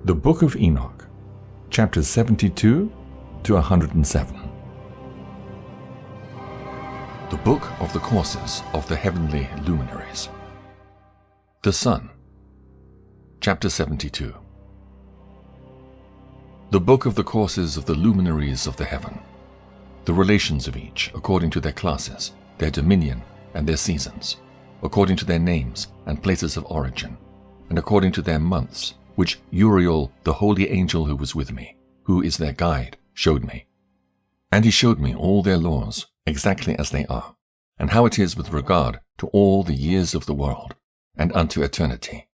The Book of Enoch, chapters 72 to 107. The Book of the Courses of the Heavenly Luminaries. The Sun, chapter 72. The Book of the Courses of the Luminaries of the Heaven, the relations of each according to their classes, their dominion, and their seasons, according to their names and places of origin, and according to their months, which Uriel, the holy angel who was with me, who is their guide, showed me. And he showed me all their laws, exactly as they are, and how it is with regard to all the years of the world, and unto eternity,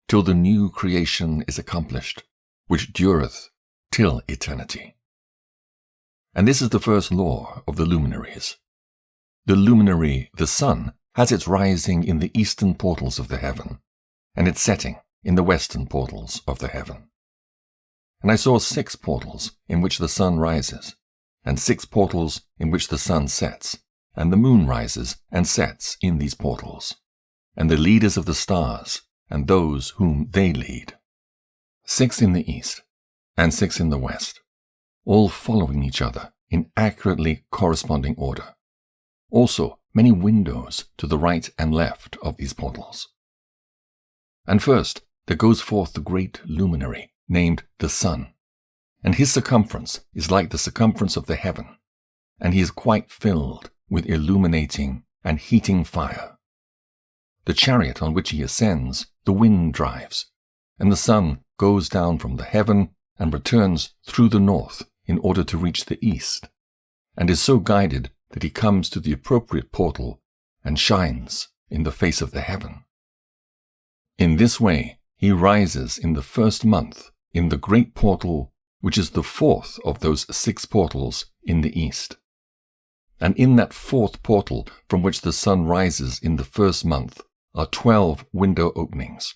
till the new creation is accomplished, which dureth till eternity. And this is the first law of the luminaries. The luminary, the sun, has its rising in the eastern portals of the heaven, and its setting in the western portals of the heaven. And I saw 6 portals in which the sun rises, and 6 portals in which the sun sets, and the moon rises and sets in these portals, and the leaders of the stars, and those whom they lead. 6 in the east, and 6 in the west, all following each other in accurately corresponding order. Also many windows to the right and left of these portals. And first there goes forth the great luminary, named the sun, and his circumference is like the circumference of the heaven, and he is quite filled with illuminating and heating fire. The chariot on which he ascends, the wind drives, and the sun goes down from the heaven and returns through the north in order to reach the east, and is so guided that he comes to the appropriate portal and shines in the face of the heaven. In this way, he rises in the first month in the great portal, which is the 4th of those 6 portals in the east. And in that 4th portal from which the sun rises in the first month are 12 window openings,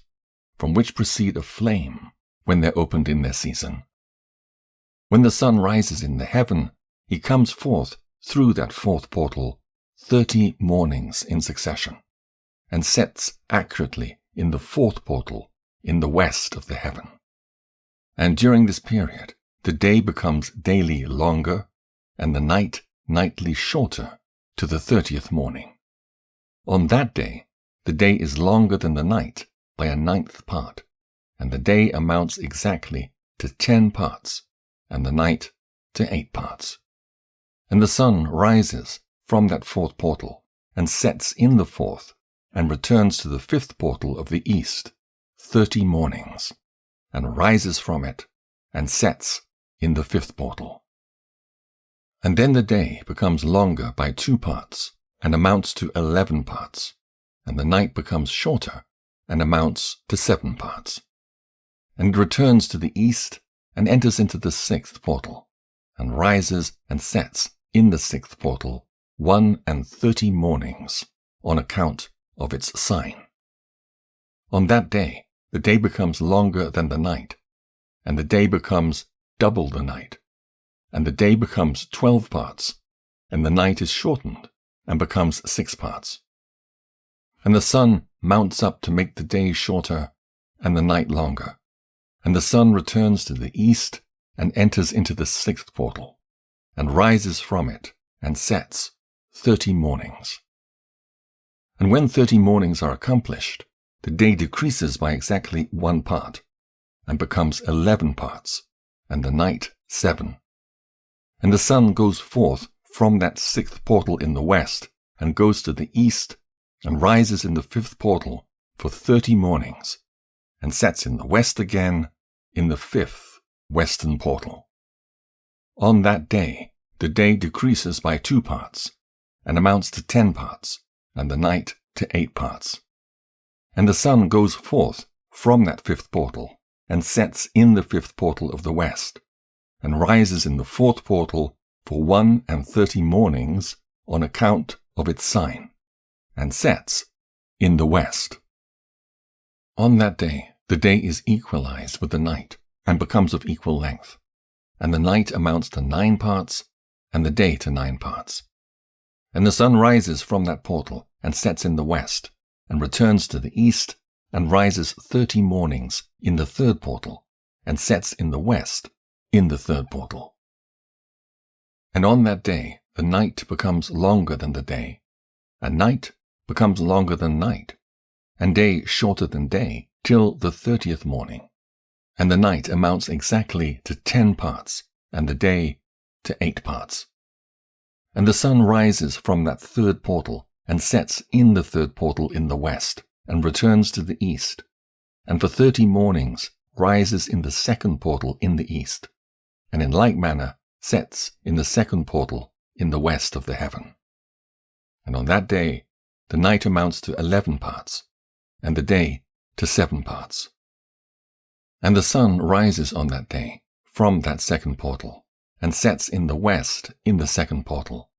from which proceed a flame when they're opened in their season. When the sun rises in the heaven, he comes forth through that 4th portal 30 mornings in succession, and sets accurately in the 4th portal in the west of the heaven. And during this period, the day becomes daily longer, and the night nightly shorter to the 30th morning. On that day, the day is longer than the night by a 9th part, and the day amounts exactly to 10 parts, and the night to 8 parts. And the sun rises from that 4th portal, and sets in the 4th, and returns to the 5th portal of the east 30 mornings, and rises from it, and sets in the 5th portal. And then the day becomes longer by 2 parts, and amounts to 11 parts, and the night becomes shorter, and amounts to 7 parts. And it returns to the east, and enters into the 6th portal, and rises and sets in the 6th portal 31 mornings, on account of its sign. On that day, the day becomes longer than the night, and the day becomes double the night, and the day becomes 12 parts, and the night is shortened and becomes 6 parts. And the sun mounts up to make the day shorter and the night longer, and the sun returns to the east and enters into the 6th portal, and rises from it and sets 30 mornings. And when 30 mornings are accomplished, the day decreases by exactly 1 part, and becomes 11 parts, and the night 7. And the sun goes forth from that 6th portal in the west, and goes to the east, and rises in the 5th portal for 30 mornings, and sets in the west again in the 5th western portal. On that day, the day decreases by 2 parts, and amounts to 10 parts, and the night to 8 parts. And the sun goes forth from that 5th portal, and sets in the 5th portal of the west, and rises in the 4th portal for 31 mornings on account of its sign, and sets in the west. On that day, the day is equalized with the night, and becomes of equal length, and the night amounts to 9 parts, and the day to 9 parts. And the sun rises from that portal, and sets in the west, and returns to the east, and rises 30 mornings in the 3rd portal, and sets in the west, in the third portal. And on that day the night becomes longer than the day, and night becomes longer than night, and day shorter than day, till the 30th morning. And the night amounts exactly to 10 parts, and the day to 8 parts. And the sun rises from that third portal, and sets in the third portal in the west, and returns to the east, and for 30 mornings rises in the second portal in the east, and in like manner sets in the second portal in the west of the heaven. And on that day the night amounts to 11 parts, and the day to 7 parts. And the sun rises on that day from that second portal, and sets in the west in the second portal,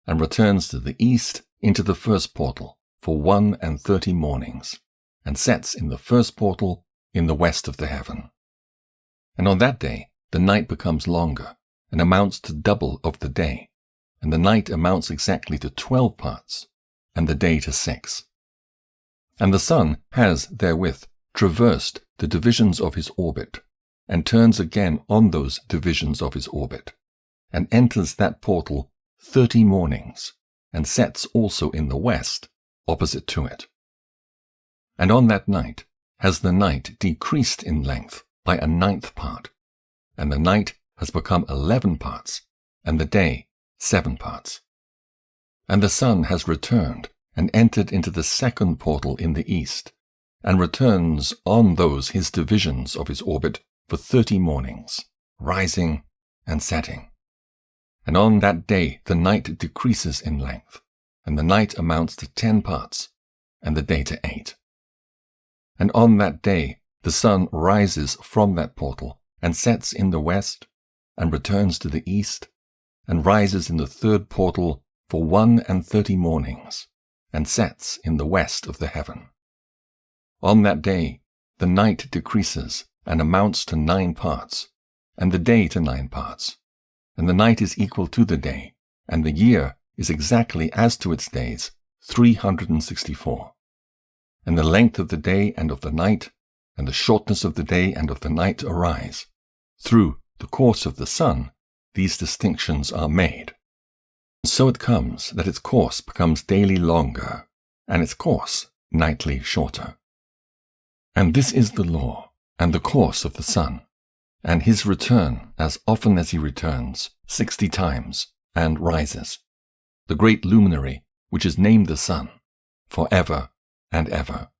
and returns to the east into the first portal for 31 mornings, and sets in the first portal in the west of the heaven. And on that day the night becomes longer, and amounts to double of the day, and the night amounts exactly to 12 parts, and the day to 6. And the sun has therewith traversed the divisions of his orbit, and turns again on those divisions of his orbit, and enters that portal 30 mornings, and sets also in the west, opposite to it. And on that night has the night decreased in length by a 9th part, and the night has become 11 parts, and the day 7 parts. And the sun has returned and entered into the second portal in the east, and returns on those his divisions of his orbit for 30 mornings, rising and setting. And on that day the night decreases in length, and the night amounts to 10 parts, and the day to 8. And on that day the sun rises from that portal, and sets in the west, and returns to the east, and rises in the third portal for 31 mornings, and sets in the west of the heaven. On that day the night decreases and amounts to 9 parts, and the day to 9 parts, and the night is equal to the day, and the year is exactly as to its days, 364. And the length of the day and of the night, and the shortness of the day and of the night arise. Through the course of the sun, these distinctions are made. And so it comes that its course becomes daily longer, and its course nightly shorter. And this is the law, and the course of the sun, and his return as often as he returns, 60 times, and rises, the great luminary which is named the sun, for ever and ever.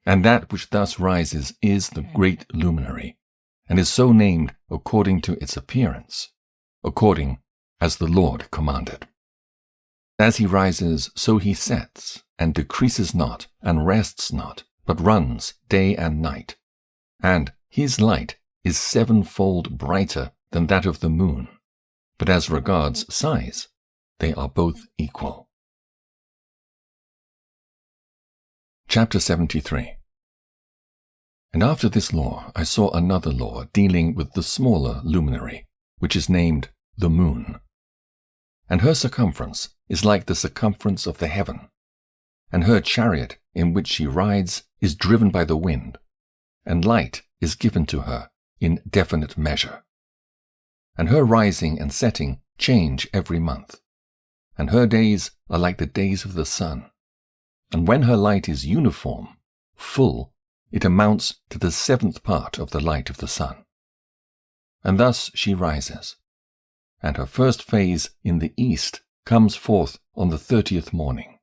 And that which thus rises is the great luminary, and is so named according to its appearance, according as the Lord commanded. As he rises, so he sets, and decreases not, and rests not, but runs day and night, and his light is 7-fold brighter than that of the moon, but as regards size, they are both equal. Chapter 73. And after this law I saw another law dealing with the smaller luminary, which is named the moon. And her circumference is like the circumference of the heaven, and her chariot in which she rides is driven by the wind, and light is given to her in definite measure. And her rising and setting change every month, and her days are like the days of the sun. And when her light is uniform, full, it amounts to the 7th part of the light of the sun. And thus she rises, and her first phase in the east comes forth on the 30th morning,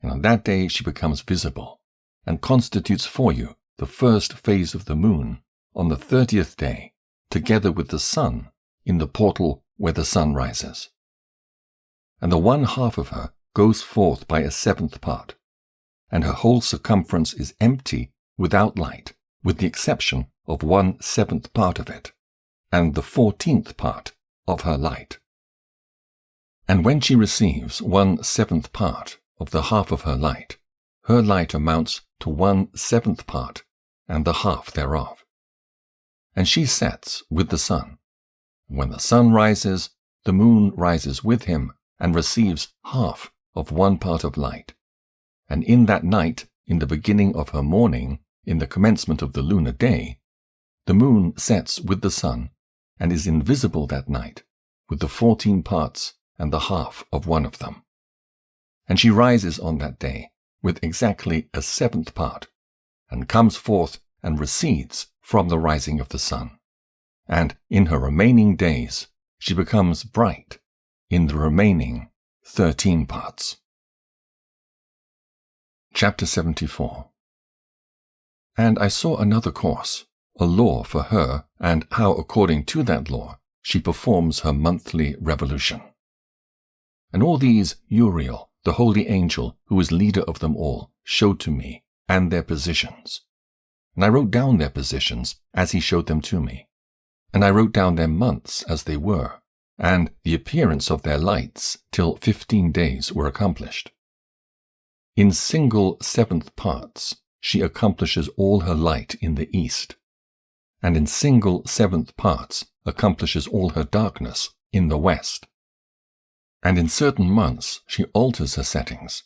and on that day she becomes visible, and constitutes for you the first phase of the moon on the 30th day, together with the sun in the portal where the sun rises. And the 1/2 of her goes forth by a 7th part, and her whole circumference is empty without light, with the exception of 1/7 part of it, and the 14th part of her light. And when she receives 1/7 part of the half of her light amounts to 1/7 part, and the half thereof. And she sets with the sun. When the sun rises, the moon rises with him, and receives half of 1 part of light. And in that night, in the beginning of her morning, in the commencement of the lunar day, the moon sets with the sun, and is invisible that night, with the 14 parts and the half of one of them. And she rises on that day with exactly a 7th part, and comes forth and recedes from the rising of the sun. And in her remaining days she becomes bright in the remaining 13 parts. Chapter 74. And I saw another course, a law for her, and how according to that law she performs her monthly revolution. And all these Uriel, the holy angel, who is leader of them all, showed to me, and their positions. And I wrote down their positions as he showed them to me. And I wrote down their months as they were, and the appearance of their lights, till 15 days were accomplished. In single 7th parts she accomplishes all her light in the east, and in single 7th parts accomplishes all her darkness in the west. And in certain months she alters her settings,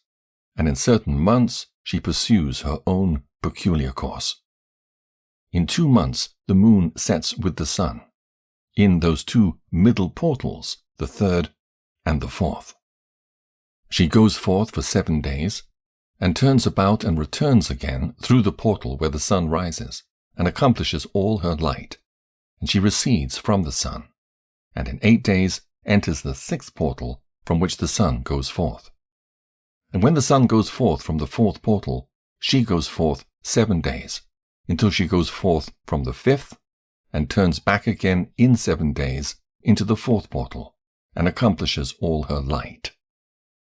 and in certain months she pursues her own peculiar course. In 2 months the moon sets with the sun, in those 2 middle portals, the 3rd and the 4th. She goes forth for 7 days, and turns about and returns again through the portal where the sun rises, and accomplishes all her light, and she recedes from the sun, and in 8 days enters the 6th portal from which the sun goes forth. And when the sun goes forth from the 4th portal, she goes forth 7 days, until she goes forth from the 5th, and turns back again in 7 days into the 4th portal, and accomplishes all her light.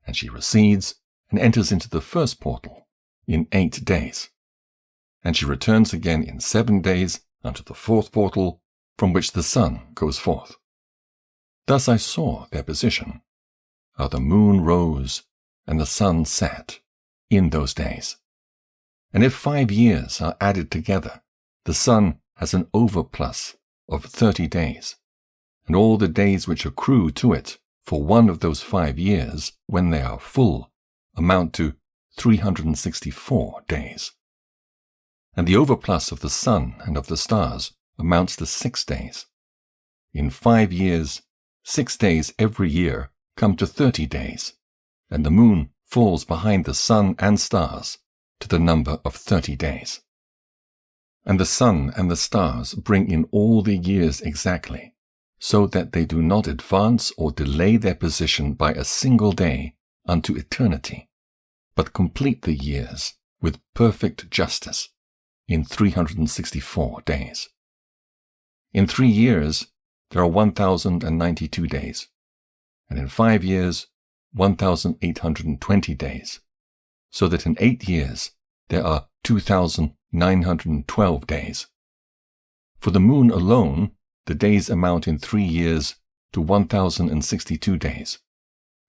And she recedes and enters into the 1st portal in 8 days. And she returns again in 7 days unto the 4th portal, from which the sun goes forth. Thus I saw their position, how the moon rose and the sun set in those days. And if 5 years are added together, the sun has an overplus of 30 days, and all the days which accrue to it for one of those 5 years, when they are full, amount to 364 days. And the overplus of the sun and of the stars amounts to 6 days. In 5 years, 6 days every year come to 30 days, and the moon falls behind the sun and stars to the number of 30 days. And the sun and the stars bring in all the years exactly, so that they do not advance or delay their position by a single day unto eternity, but complete the years with perfect justice in 364 days. In 3 years there are 1,092 days, and in 5 years 1,820 days, so that in 8 years there are 2,912 days. For the moon alone, the days amount in 3 years to 1,062 days,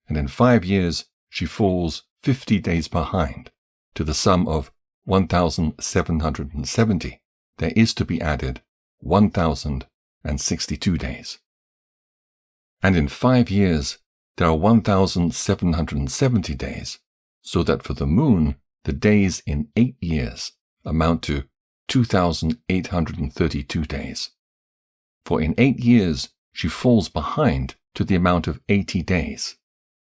and in 5 years she falls 50 days behind, to the sum of 1,770. There is to be added 1,062 days. And in 5 years there are 1,770 days, so that for the moon the days in 8 years amount to 2,832 days. For in 8 years she falls behind to the amount of 80 days.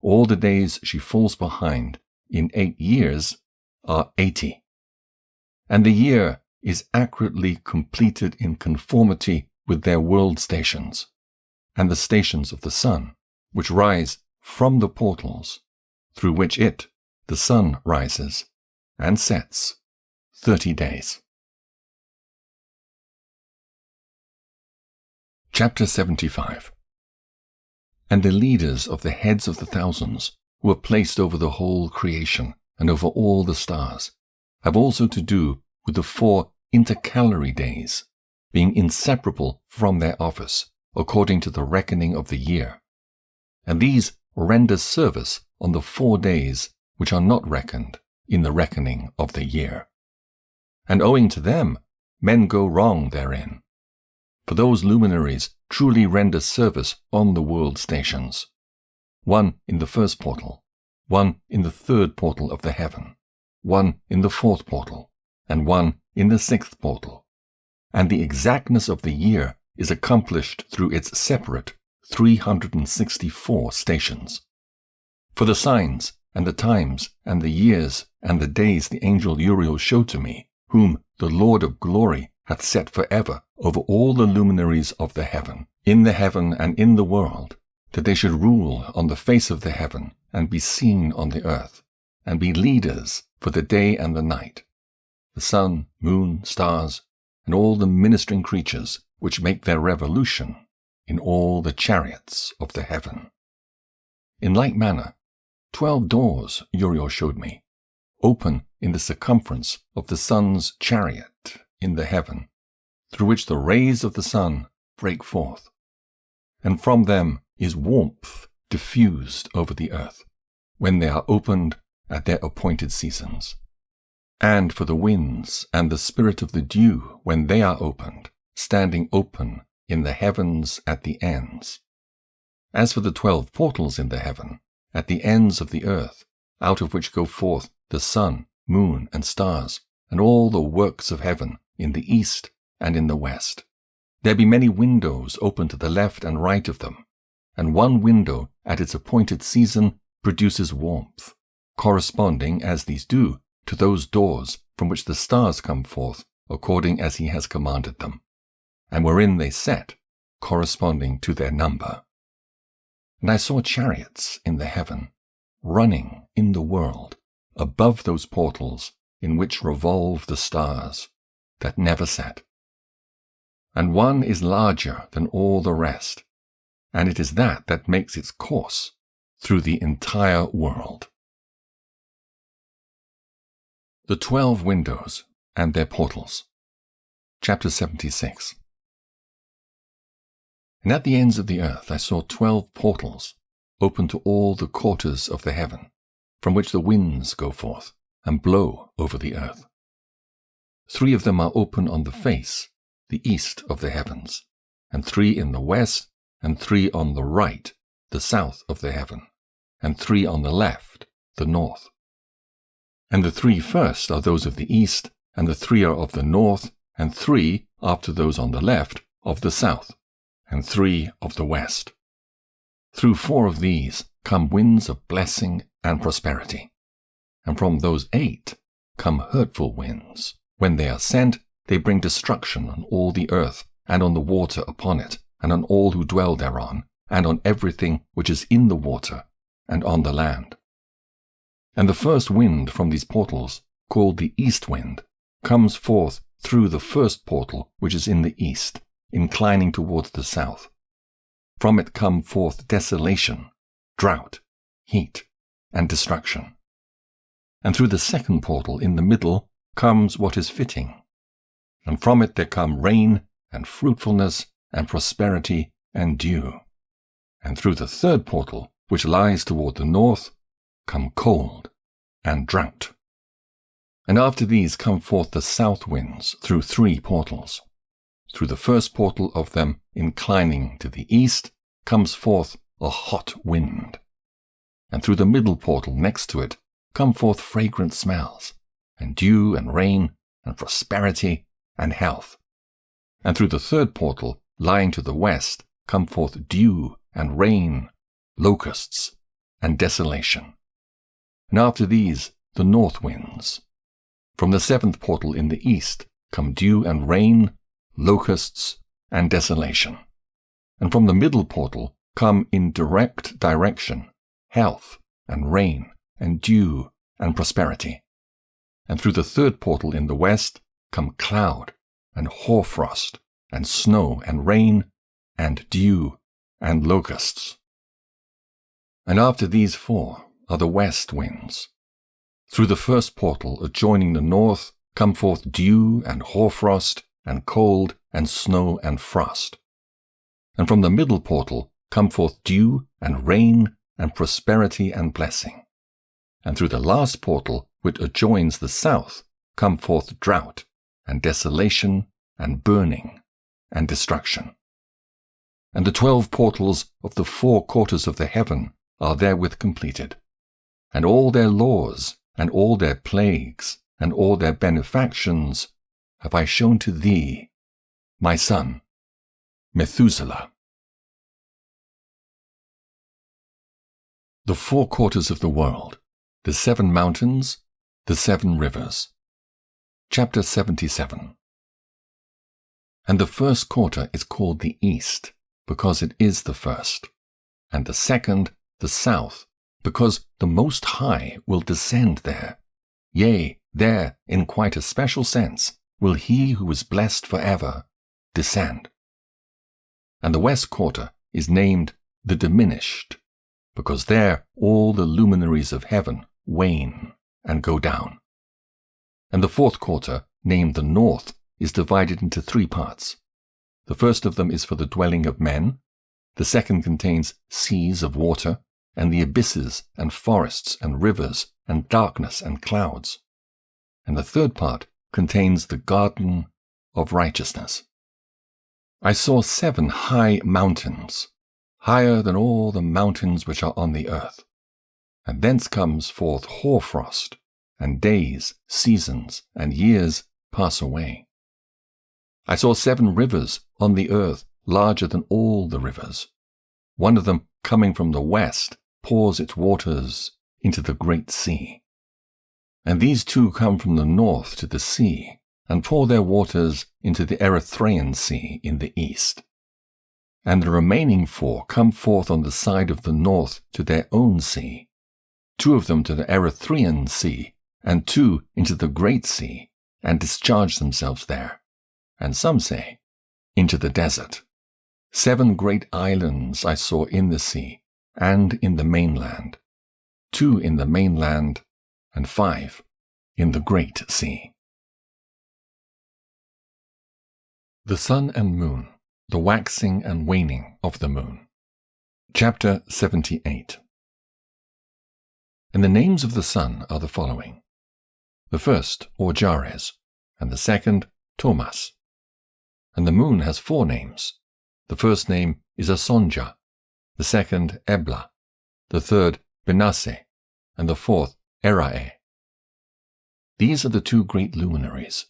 All the days she falls behind in 8 years are 80. And the year is accurately completed in conformity with their world stations, and the stations of the sun, which rise from the portals, through which it, the sun, rises and sets 30 days. Chapter 75. And the leaders of the heads of the thousands, who are placed over the whole creation and over all the stars, have also to do with the 4 intercalary days, being inseparable from their office, according to the reckoning of the year. And these render service on the 4 days which are not reckoned in the reckoning of the year. And owing to them, men go wrong therein. For those luminaries truly render service on the world stations, one in the 1st portal, one in the 3rd portal of the heaven, one in the 4th portal, and one in the 6th portal. and the exactness of the year is accomplished through its separate 364 stations. For the signs and the times and the years and the days the angel Uriel showed to me, whom the Lord of glory hath set forever over all the luminaries of the heaven, in the heaven and in the world, that they should rule on the face of the heaven, and be seen on the earth, and be leaders for the day and the night, the sun, moon, stars, and all the ministering creatures which make their revolution in all the chariots of the heaven. In like manner, 12 doors Uriel showed me, open in the circumference of the sun's chariot in the heaven, through which the rays of the sun break forth, and from them is warmth diffused over the earth, when they are opened at their appointed seasons. And for the winds and the spirit of the dew, when they are opened, standing open in the heavens at the ends. As for the 12 portals in the heaven, at the ends of the earth, out of which go forth the sun, moon, and stars, and all the works of heaven in the east and in the west, there be many windows open to the left and right of them, and one window at its appointed season produces warmth, corresponding, as these do, to those doors from which the stars come forth according as he has commanded them, and wherein they set, corresponding to their number. And I saw chariots in the heaven, running in the world, above those portals in which revolve the stars, that never set. And one is larger than all the rest, and it is that makes its course through the entire world. The 12 windows and their portals. Chapter 76. And at the ends of the earth I saw 12 portals, open to all the quarters of the heaven, from which the winds go forth, and blow over the earth. 3 of them are open on the face, the east of the heavens, and 3 in the west, and 3 on the right, the south of the heaven, and 3 on the left, the north. And the 3 first are those of the east, and the 3 are of the north, and 3, after those on the left, of the south, and 3 of the west. Through 4 of these come winds of blessing and prosperity, and from those 8 come hurtful winds. When they are sent, they bring destruction on all the earth, and on the water upon it, and on all who dwell thereon, and on everything which is in the water, and on the land. And the first wind from these portals, called the east wind, comes forth through the first portal which is in the east, inclining towards the south. From it come forth desolation, drought, heat, and destruction. And through the second portal in the middle comes what is fitting. And from it there come rain, and fruitfulness, and prosperity, and dew. And through the third portal, which lies toward the north, come cold and drought. And after these come forth the south winds through 3 portals. Through the first portal of them, inclining to the east, comes forth a hot wind. And through the middle portal next to it come forth fragrant smells, and dew and rain, and prosperity and health. And through the third portal, lying to the west, come forth dew and rain, locusts, and desolation. And after these, the north winds. From the 7th portal in the east come dew and rain, locusts, and desolation. And from the middle portal come in direct direction health, and rain, and dew, and prosperity. And through the 3rd portal in the west come cloud, and hoarfrost, and snow, and rain, and dew, and locusts. And after these 4 are the west winds. Through the first portal adjoining the north come forth dew, and hoarfrost, and cold, and snow, and frost. And from the middle portal come forth dew, and rain, and prosperity, and blessing. And through the last portal, which adjoins the south, come forth drought, and desolation, and burning, and destruction. And the 12 portals of the 4 quarters of the heaven are therewith completed. And all their laws, and all their plagues, and all their benefactions have I shown to thee, my son, Methuselah. The four quarters of the world, the 7 mountains, the 7 rivers. Chapter 77. And the first quarter is called the east, because it is the first, and the second the south, because the Most High will descend there. Yea, there, in quite a special sense, will he who is blessed forever descend. And the west quarter is named the diminished, because there all the luminaries of heaven wane and go down. And the fourth quarter, named the north, is divided into 3 parts. The first of them is for the dwelling of men, the second contains seas of water, and the abysses and forests and rivers and darkness and clouds. And the third part contains the garden of righteousness. I saw 7 high mountains, higher than all the mountains which are on the earth. And thence comes forth hoarfrost, and days, seasons, and years pass away. I saw 7 rivers on the earth, larger than all the rivers. One of them, coming from the west, pours its waters into the great sea. And these 2 come from the north to the sea, and pour their waters into the Erythraean Sea in the east. And the remaining 4 come forth on the side of the north to their own sea, 2 of them to the Erythraean Sea, and 2 into the great sea, and discharge themselves there. And some say, into the desert. 7 great islands I saw in the sea, and in the mainland, 2 in the mainland, and 5 in the great sea. The sun and moon, the waxing and waning of the moon. Chapter 78. And the names of the sun are the following. The first, Orjares, and the second, Thomas. And the moon has 4 names. The first name is Asonja, the second Ebla, the third Benasse, and the fourth Erae. These are the 2 great luminaries.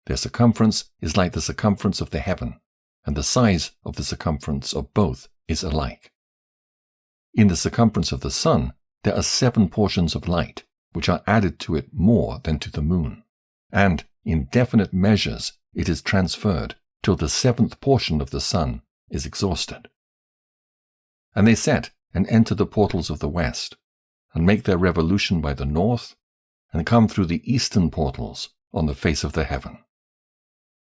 Their circumference is like the circumference of the heaven, and the size of the circumference of both is alike. In the circumference of the sun there are 7 portions of light, which are added to it more than to the moon, and in definite measures it is transferred till the 7th portion of the sun is exhausted. And they set and enter the portals of the west, and make their revolution by the north, and come through the eastern portals on the face of the heaven.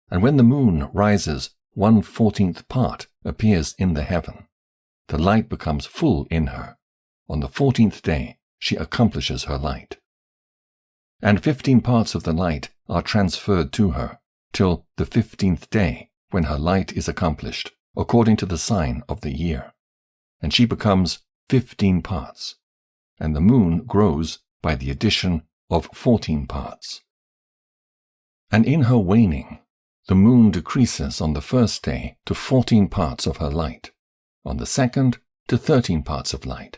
And when the moon rises, 1/14th part appears in the heaven. The light becomes full in her. On the 14th day she accomplishes her light. And 15 parts of the light are transferred to her, till the 15th day, when her light is accomplished, according to the sign of the year. And she becomes 15 parts, and the moon grows by the addition of 14 parts. And in her waning, the moon decreases on the first day to 14 parts of her light, on the second to 13 parts of light,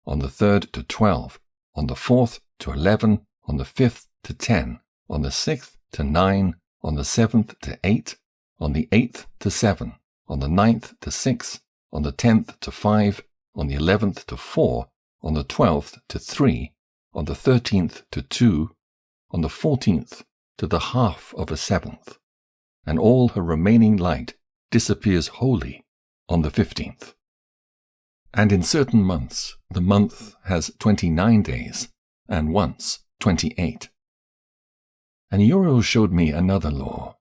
on the third to 12, on the fourth to 11, on the 5th to 10, on the 6th to 9, on the 7th to 8, on the 8th to 7, on the 9th to 6, on the 10th to 5, on the 11th to 4, on the 12th to 3, on the 13th to 2, on the 14th to the half of a 7th, and all her remaining light disappears wholly on the 15th. And in certain months the month has 29 days, and once 28. And Uriel showed me another law.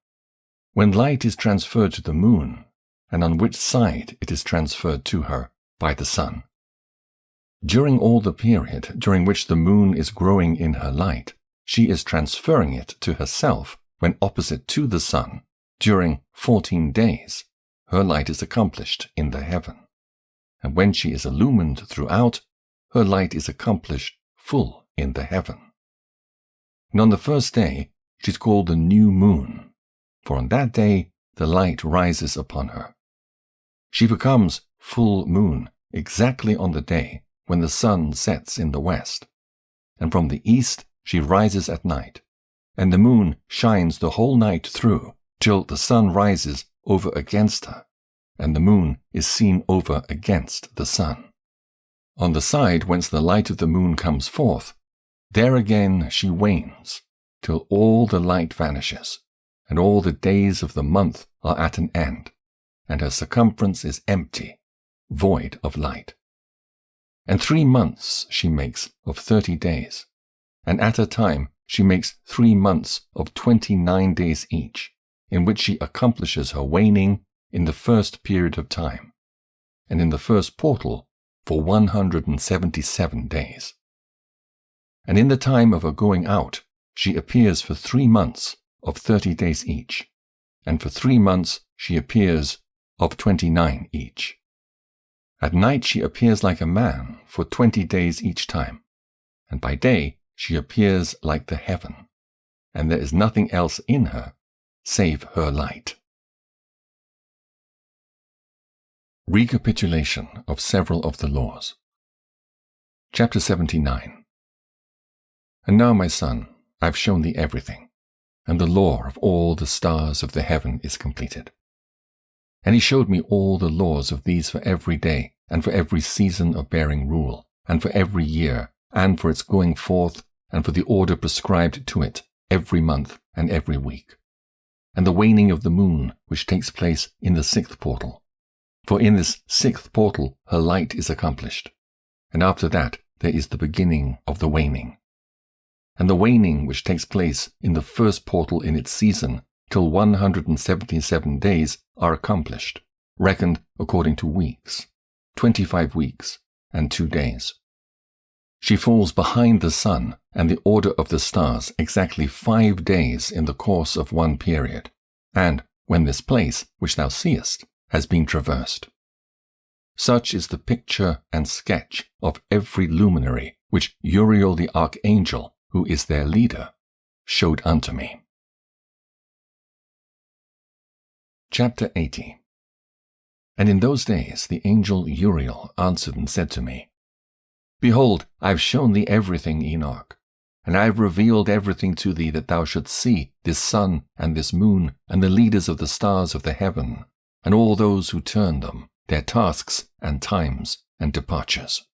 When light is transferred to the moon, and on which side it is transferred to her by the sun. During all the period during which the moon is growing in her light, she is transferring it to herself when opposite to the sun. During 14 days, her light is accomplished in the heaven. And when she is illumined throughout, her light is accomplished full in the heaven. And on the first day, she is called the new moon, for on that day the light rises upon her. She becomes full moon exactly on the day when the sun sets in the west, and from the east she rises at night, and the moon shines the whole night through till the sun rises over against her, and the moon is seen over against the sun. On the side whence the light of the moon comes forth, there again she wanes, till all the light vanishes, and all the days of the month are at an end, and her circumference is empty, void of light. And 3 months she makes of 30 days, and at a time she makes 3 months of 29 days each, in which she accomplishes her waning in the first period of time, and in the first portal for 177 days. And in the time of her going out, she appears for 3 months of 30 days each, and for 3 months she appears of 29 each. At night she appears like a man for 20 days each time, and by day she appears like the heaven, and there is nothing else in her save her light. Recapitulation of several of the laws. Chapter 79. And now, my son, I have shown thee everything, and the law of all the stars of the heaven is completed. And he showed me all the laws of these for every day, and for every season of bearing rule, and for every year, and for its going forth, and for the order prescribed to it every month and every week, and the waning of the moon which takes place in the 6th portal. For in this 6th portal her light is accomplished, and after that there is the beginning of the waning. And the waning which takes place in the 1st portal in its season till 177 days are accomplished, reckoned according to weeks, 25 weeks and 2 days. She falls behind the sun and the order of the stars exactly 5 days in the course of one period, and when this place, which thou seest, has been traversed. Such is the picture and sketch of every luminary which Uriel the archangel, who is their leader, showed unto me. Chapter 80. And in those days the angel Uriel answered and said to me, Behold, I have shown thee everything, Enoch, and I have revealed everything to thee that thou shouldst see this sun and this moon and the leaders of the stars of the heaven, and all those who turn them, their tasks and times and departures.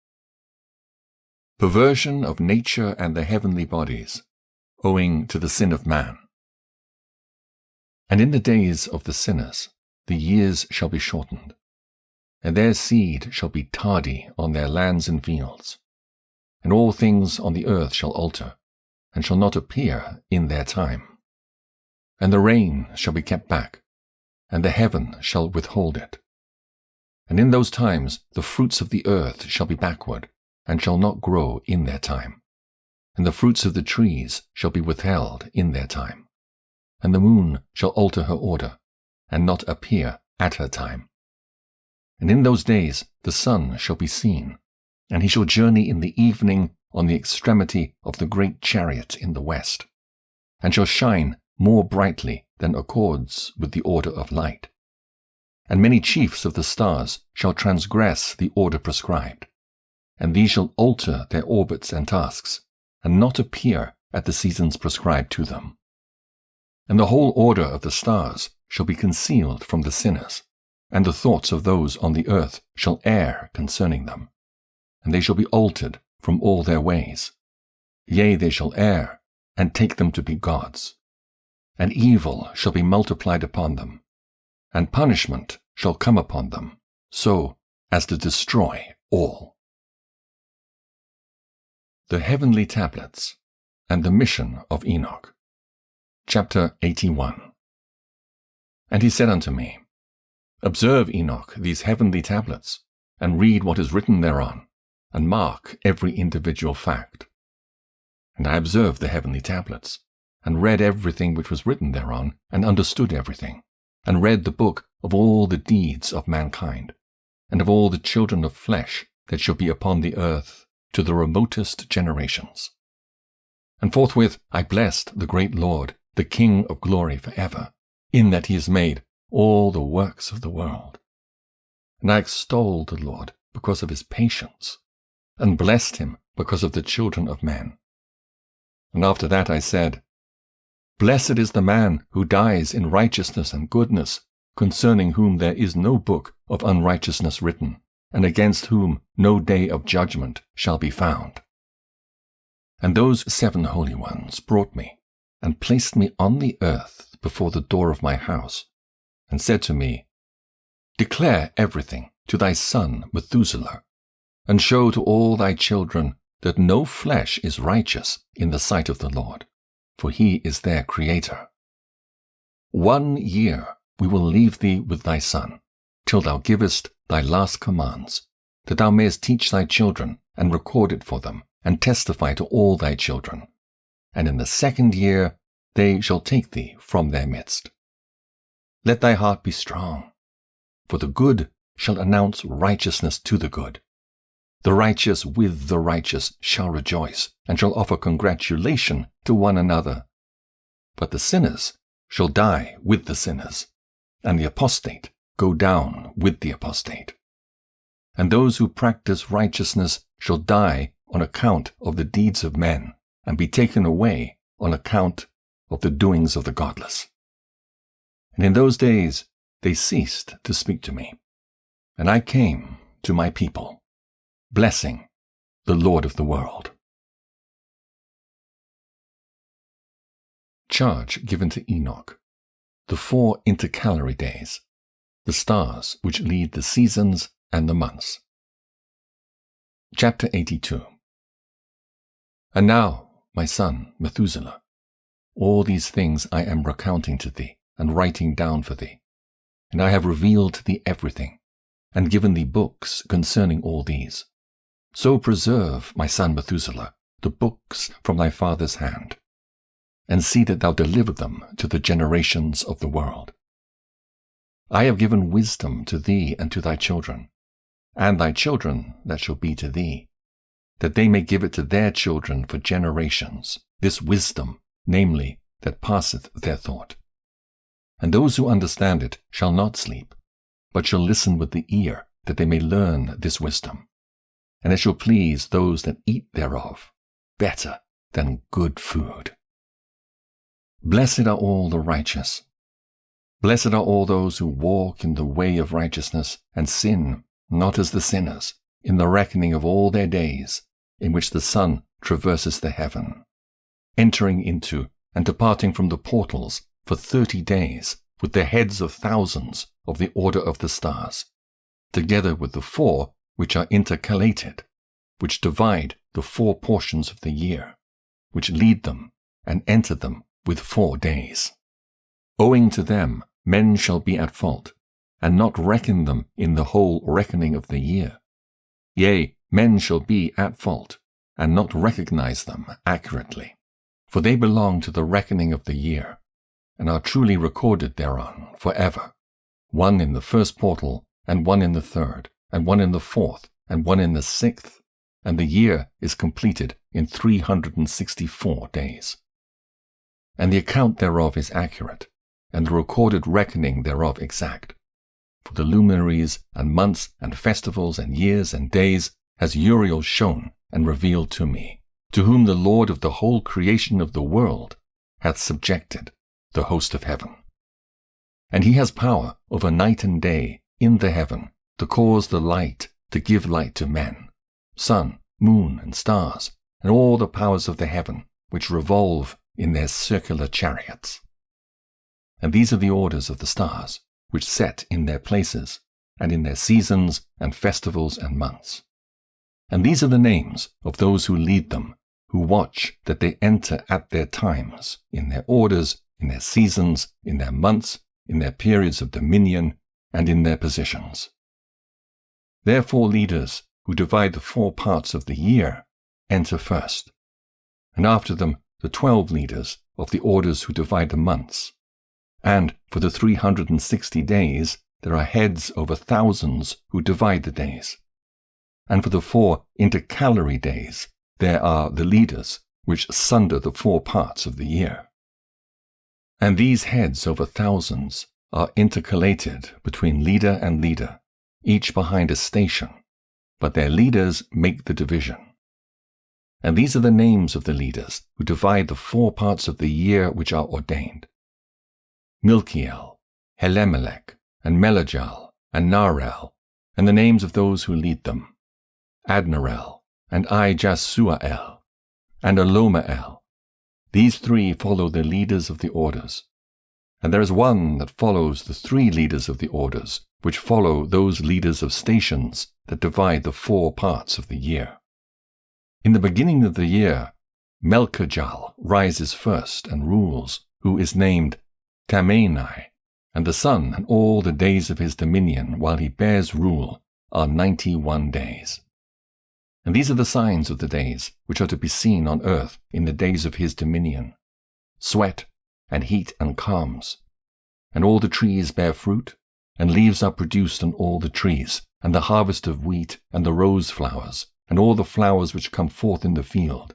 Perversion of nature and the heavenly bodies, owing to the sin of man. And in the days of the sinners the years shall be shortened, and their seed shall be tardy on their lands and fields, and all things on the earth shall alter, and shall not appear in their time. And the rain shall be kept back, and the heaven shall withhold it. And in those times the fruits of the earth shall be backward, and shall not grow in their time. And the fruits of the trees shall be withheld in their time. And the moon shall alter her order, and not appear at her time. And in those days the sun shall be seen, and he shall journey in the evening on the extremity of the great chariot in the west, and shall shine more brightly than accords with the order of light. And many chiefs of the stars shall transgress the order prescribed, and these shall alter their orbits and tasks, and not appear at the seasons prescribed to them. And the whole order of the stars shall be concealed from the sinners, and the thoughts of those on the earth shall err concerning them, and they shall be altered from all their ways. Yea, they shall err, and take them to be gods. And evil shall be multiplied upon them, and punishment shall come upon them, so as to destroy all. The Heavenly Tablets, and the Mission of Enoch. Chapter 81. And he said unto me, Observe, Enoch, these heavenly tablets, and read what is written thereon, and mark every individual fact. And I observed the heavenly tablets, and read everything which was written thereon, and understood everything, and read the book of all the deeds of mankind, and of all the children of flesh that shall be upon the earth, to the remotest generations. And forthwith I blessed the great Lord, the King of glory for ever, in that he has made all the works of the world. And I extolled the Lord because of his patience, and blessed him because of the children of men. And after that I said, Blessed is the man who dies in righteousness and goodness, concerning whom there is no book of unrighteousness written, and against whom no day of judgment shall be found. And those 7 holy ones brought me, and placed me on the earth before the door of my house, and said to me, Declare everything to thy son Methuselah, and show to all thy children that no flesh is righteous in the sight of the Lord, for he is their Creator. 1 year we will leave thee with thy son, till thou givest thy last commands, that thou mayest teach thy children, and record it for them, and testify to all thy children. And in the 2nd year they shall take thee from their midst. Let thy heart be strong, for the good shall announce righteousness to the good. The righteous with the righteous shall rejoice, and shall offer congratulation to one another. But the sinners shall die with the sinners, and the apostate go down with the apostate. And those who practice righteousness shall die on account of the deeds of men, and be taken away on account of the doings of the godless. And in those days they ceased to speak to me, and I came to my people, blessing the Lord of the world. Charge given to Enoch, the 4 intercalary days, the stars which lead the seasons and the months. Chapter 82. And now, my son Methuselah, all these things I am recounting to thee, and writing down for thee. And I have revealed to thee everything, and given thee books concerning all these. So preserve, my son Methuselah, the books from thy father's hand, and see that thou deliver them to the generations of the world. I have given wisdom to thee and to thy children, and thy children that shall be to thee, that they may give it to their children for generations, this wisdom, namely, that passeth their thought. And those who understand it shall not sleep, but shall listen with the ear, that they may learn this wisdom. And it shall please those that eat thereof better than good food. Blessed are all the righteous. Blessed are all those who walk in the way of righteousness, and sin not as the sinners, in the reckoning of all their days, in which the sun traverses the heaven, entering into and departing from the portals for 30 days, with the heads of thousands of the order of the stars, together with the 4 which are intercalated, which divide the 4 portions of the year, which lead them and enter them with 4 days. Owing to them men shall be at fault, and not reckon them in the whole reckoning of the year. Yea, men shall be at fault, and not recognize them accurately, for they belong to the reckoning of the year, and are truly recorded thereon forever, 1 in the 1st portal, and 1 in the 3rd, and 1 in the 4th, and 1 in the 6th, and the year is completed in 364 days. And the account thereof is accurate, and the recorded reckoning thereof exact. For the luminaries and months and festivals and years and days has Uriel shown and revealed to me, to whom the Lord of the whole creation of the world hath subjected the host of heaven. And he has power over night and day in the heaven, to cause the light to give light to men, sun, moon, and stars, and all the powers of the heaven, which revolve in their circular chariots. And these are the orders of the stars, which set in their places, and in their seasons and festivals and months. And these are the names of those who lead them, who watch that they enter at their times, in their orders, in their seasons, in their months, in their periods of dominion, and in their positions. Therefore leaders, who divide the 4 parts of the year, enter first, and after them the 12 leaders of the orders who divide the months. And for the 360 days there are heads over thousands who divide the days. And for the 4 intercalary days there are the leaders which sunder the 4 parts of the year. And these heads over thousands are intercalated between leader and leader, each behind a station, but their leaders make the division. And these are the names of the leaders who divide the 4 parts of the year which are ordained: Milkiel, Helemelech, and Melajal, and Narel, and the names of those who lead them, Adnarel, and Ijasuael, and Alomael. These three follow the leaders of the orders. And there is one that follows the three leaders of the orders, which follow those leaders of stations that divide the 4 parts of the year. In the beginning of the year, Melchijal rises first and rules, who is named Tamanai, and the sun and all the days of his dominion while he bears rule are 91 days. And these are the signs of the days which are to be seen on earth in the days of his dominion: sweat, and heat, and calms. And all the trees bear fruit, and leaves are produced on all the trees, and the harvest of wheat, and the rose flowers, and all the flowers which come forth in the field.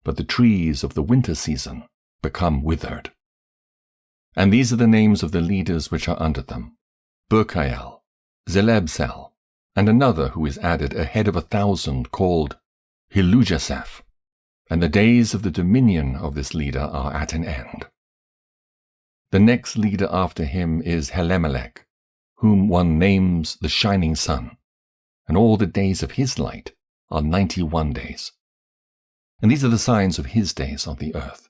But the trees of the winter season become withered. And these are the names of the leaders which are under them: Burkael, Zelebsel, and another who is added ahead of 1,000 called Hilujasaph. And the days of the dominion of this leader are at an end. The next leader after him is Helemelech, whom one names the shining sun, and all the days of his light are 91 days. And these are the signs of his days on the earth: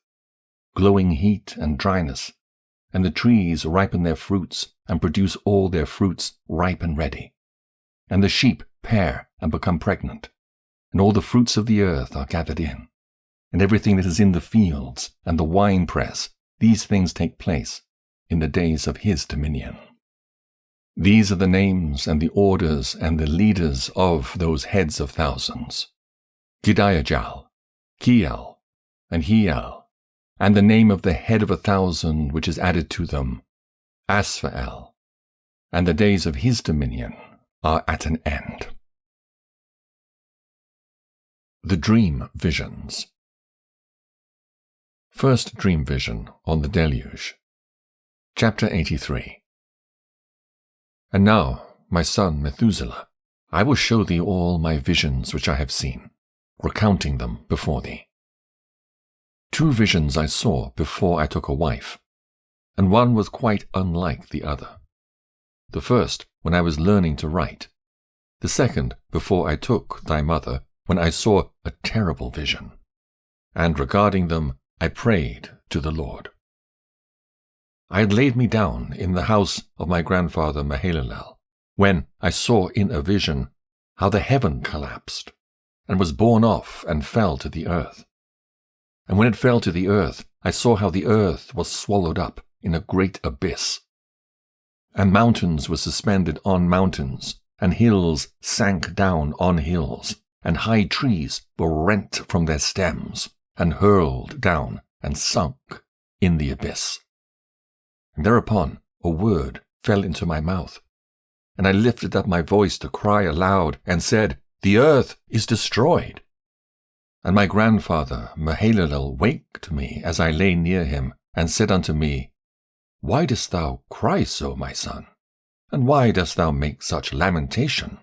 glowing heat and dryness, and the trees ripen their fruits and produce all their fruits ripe and ready. And the sheep pair and become pregnant, and all the fruits of the earth are gathered in, and everything that is in the fields and the winepress. These things take place in the days of his dominion. These are the names and the orders and the leaders of those heads of thousands: Gidiajal, Kiel, and Hiel, and the name of the head of 1,000 which is added to them, Asphael, and the days of his dominion are at an end. The Dream Visions. First Dream Vision on the Deluge. Chapter 83. And now, my son Methuselah, I will show thee all my visions which I have seen, recounting them before thee. 2 visions I saw before I took a wife, and one was quite unlike the other. The first when I was learning to write, the second before I took thy mother, when I saw a terrible vision, and regarding them I prayed to the Lord. I had laid me down in the house of my grandfather Mahalalel, when I saw in a vision how the heaven collapsed, and was borne off and fell to the earth. And when it fell to the earth, I saw how the earth was swallowed up in a great abyss. And mountains were suspended on mountains, and hills sank down on hills, and high trees were rent from their stems, and hurled down and sunk in the abyss. And thereupon a word fell into my mouth, and I lifted up my voice to cry aloud, and said, The earth is destroyed. And my grandfather Mahalalel waked me as I lay near him, and said unto me, Why dost thou cry so, my son? And why dost thou make such lamentation?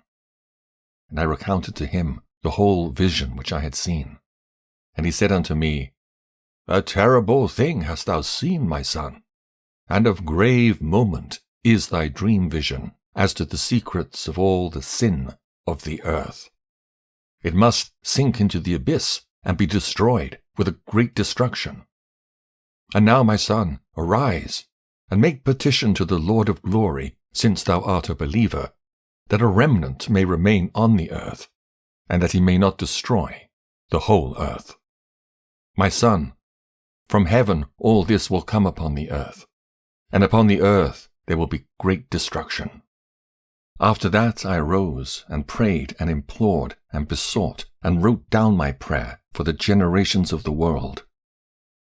And I recounted to him the whole vision which I had seen. And he said unto me, A terrible thing hast thou seen, my son, and of grave moment is thy dream vision as to the secrets of all the sin of the earth. It must sink into the abyss and be destroyed with a great destruction. And now, my son, arise, and make petition to the Lord of glory, since thou art a believer, that a remnant may remain on the earth, and that he may not destroy the whole earth. My son, from heaven all this will come upon the earth, and upon the earth there will be great destruction. After that I arose and prayed and implored and besought and wrote down my prayer for the generations of the world.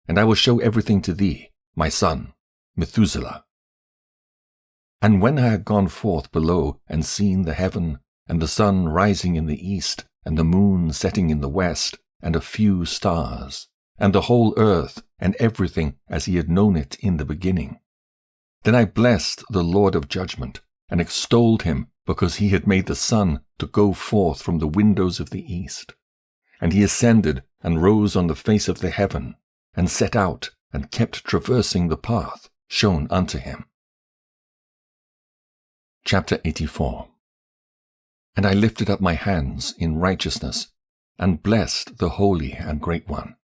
And I will show everything to thee, my son, Methuselah. And when I had gone forth below and seen the heaven, and the sun rising in the east, and the moon setting in the west, and a few stars, and the whole earth, and everything as he had known it in the beginning, then I blessed the Lord of judgment, and extolled him, because he had made the sun to go forth from the windows of the east. And he ascended and rose on the face of the heaven, and set out and kept traversing the path shown unto him. Chapter 84. And I lifted up my hands in righteousness, and blessed the Holy and Great One,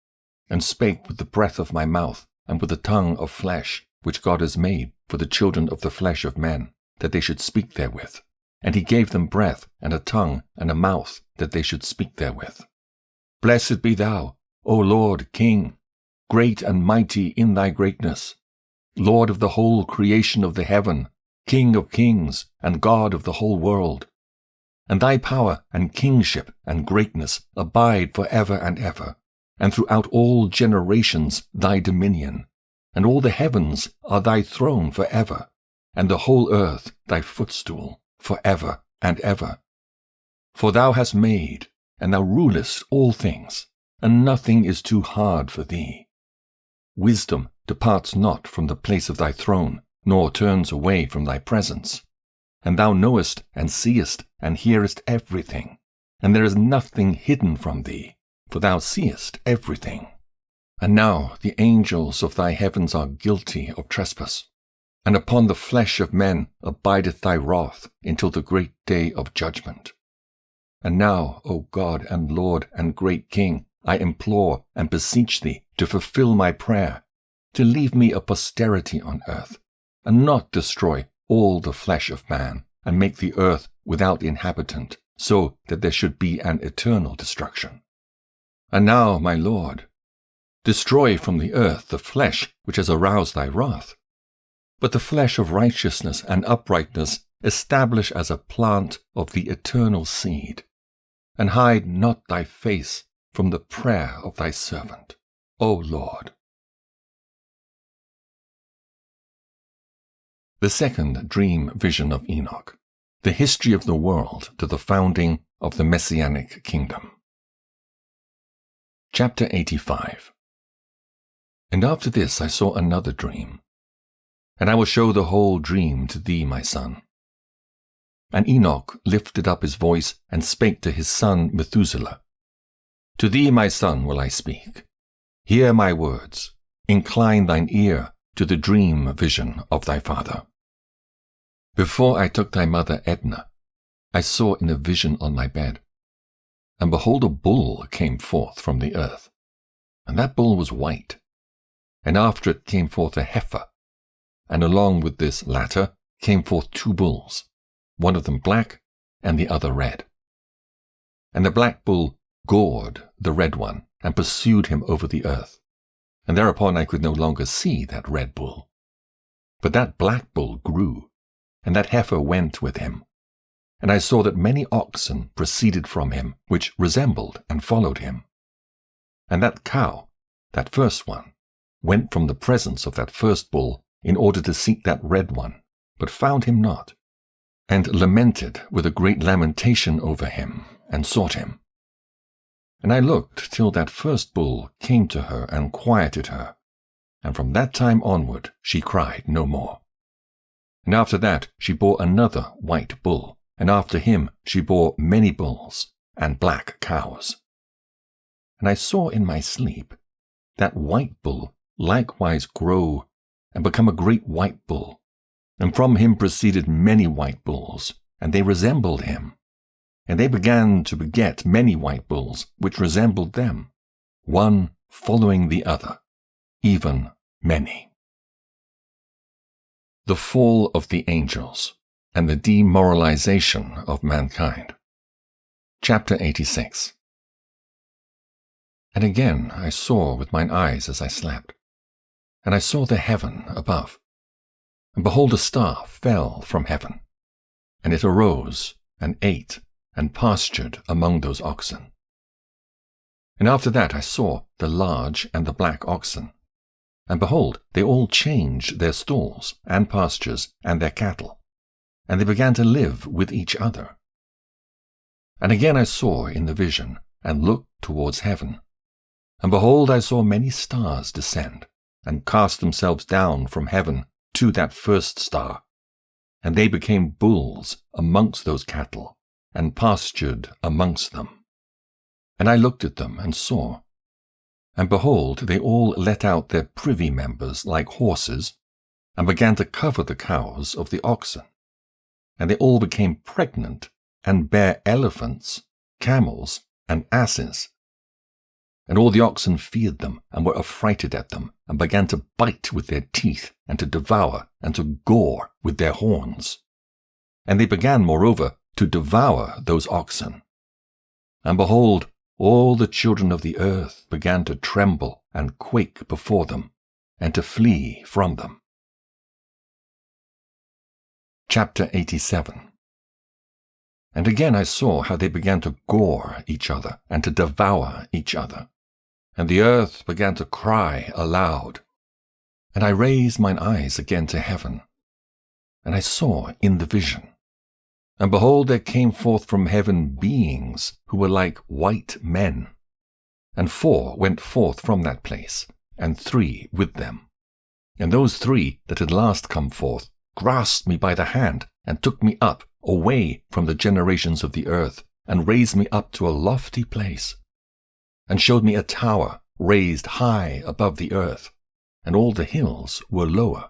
and spake with the breath of my mouth, and with the tongue of flesh, which God has made for the children of the flesh of men, that they should speak therewith. And he gave them breath, and a tongue, and a mouth, that they should speak therewith. Blessed be thou, O Lord, King, great and mighty in thy greatness, Lord of the whole creation of the heaven, King of kings, and God of the whole world. And thy power and kingship and greatness abide for ever and ever, and throughout all generations thy dominion, and all the heavens are thy throne for ever, and the whole earth thy footstool for ever and ever. For thou hast made, and thou rulest all things, and nothing is too hard for thee. Wisdom departs not from the place of thy throne, nor turns away from thy presence. And thou knowest and seest and hearest everything, and there is nothing hidden from thee, for thou seest everything. And now the angels of thy heavens are guilty of trespass, and upon the flesh of men abideth thy wrath until the great day of judgment. And now, O God and Lord and great King, I implore and beseech thee to fulfill my prayer, to leave me a posterity on earth, and not destroy all the flesh of man, and make the earth without inhabitant, so that there should be an eternal destruction. And now, my Lord, destroy from the earth the flesh which has aroused thy wrath, but the flesh of righteousness and uprightness establish as a plant of the eternal seed, and hide not thy face from the prayer of thy servant, O Lord. The second dream vision of Enoch, the history of the world to the founding of the Messianic kingdom. Chapter 85. And after this I saw another dream, and I will show the whole dream to thee, my son. And Enoch lifted up his voice and spake to his son Methuselah. To thee, my son, will I speak. Hear my words. Incline thine ear to the dream vision of thy father. Before I took thy mother Edna, I saw in a vision on my bed, and behold, a bull came forth from the earth, and that bull was white, and after it came forth a heifer, and along with this latter came forth two bulls, one of them black and the other red. And the black bull gored the red one, and pursued him over the earth, and thereupon I could no longer see that red bull. But that black bull grew, and that heifer went with him. And I saw that many oxen proceeded from him, which resembled and followed him. And that cow, that first one, went from the presence of that first bull in order to seek that red one, but found him not, and lamented with a great lamentation over him, and sought him. And I looked till that first bull came to her and quieted her, and from that time onward she cried no more. And after that she bore another white bull, and after him she bore many bulls and black cows. And I saw in my sleep that white bull likewise grow and become a great white bull, and from him proceeded many white bulls, and they resembled him. And they began to beget many white bulls, which resembled them, one following the other, even many. The fall of the angels and the demoralization of mankind. Chapter 86. And again I saw with mine eyes as I slept, and I saw the heaven above, and behold, a star fell from heaven, and it arose and ate and pastured among those oxen. And after that I saw the large and the black oxen, and behold, they all changed their stalls and pastures and their cattle, and they began to live with each other. And again I saw in the vision, and looked towards heaven, and behold, I saw many stars descend, and cast themselves down from heaven to that first star, and they became bulls amongst those cattle, and pastured amongst them. And I looked at them, and saw, and behold, they all let out their privy members like horses, and began to cover the cows of the oxen. and they all became pregnant, and bare elephants, camels, and asses. And all the oxen feared them, and were affrighted at them, and began to bite with their teeth, and to devour, and to gore with their horns. And they began, moreover, to devour those oxen. And behold, all the children of the earth began to tremble and quake before them, and to flee from them. Chapter 87. And again I saw how they began to gore each other, and to devour each other. And the earth began to cry aloud. And I raised mine eyes again to heaven, and I saw in the vision. And behold, there came forth from heaven beings who were like white men. And 4 went forth from that place, and 3 with them. And those 3 that had last come forth grasped me by the hand, and took me up away from the generations of the earth, and raised me up to a lofty place, and showed me a tower raised high above the earth, and all the hills were lower.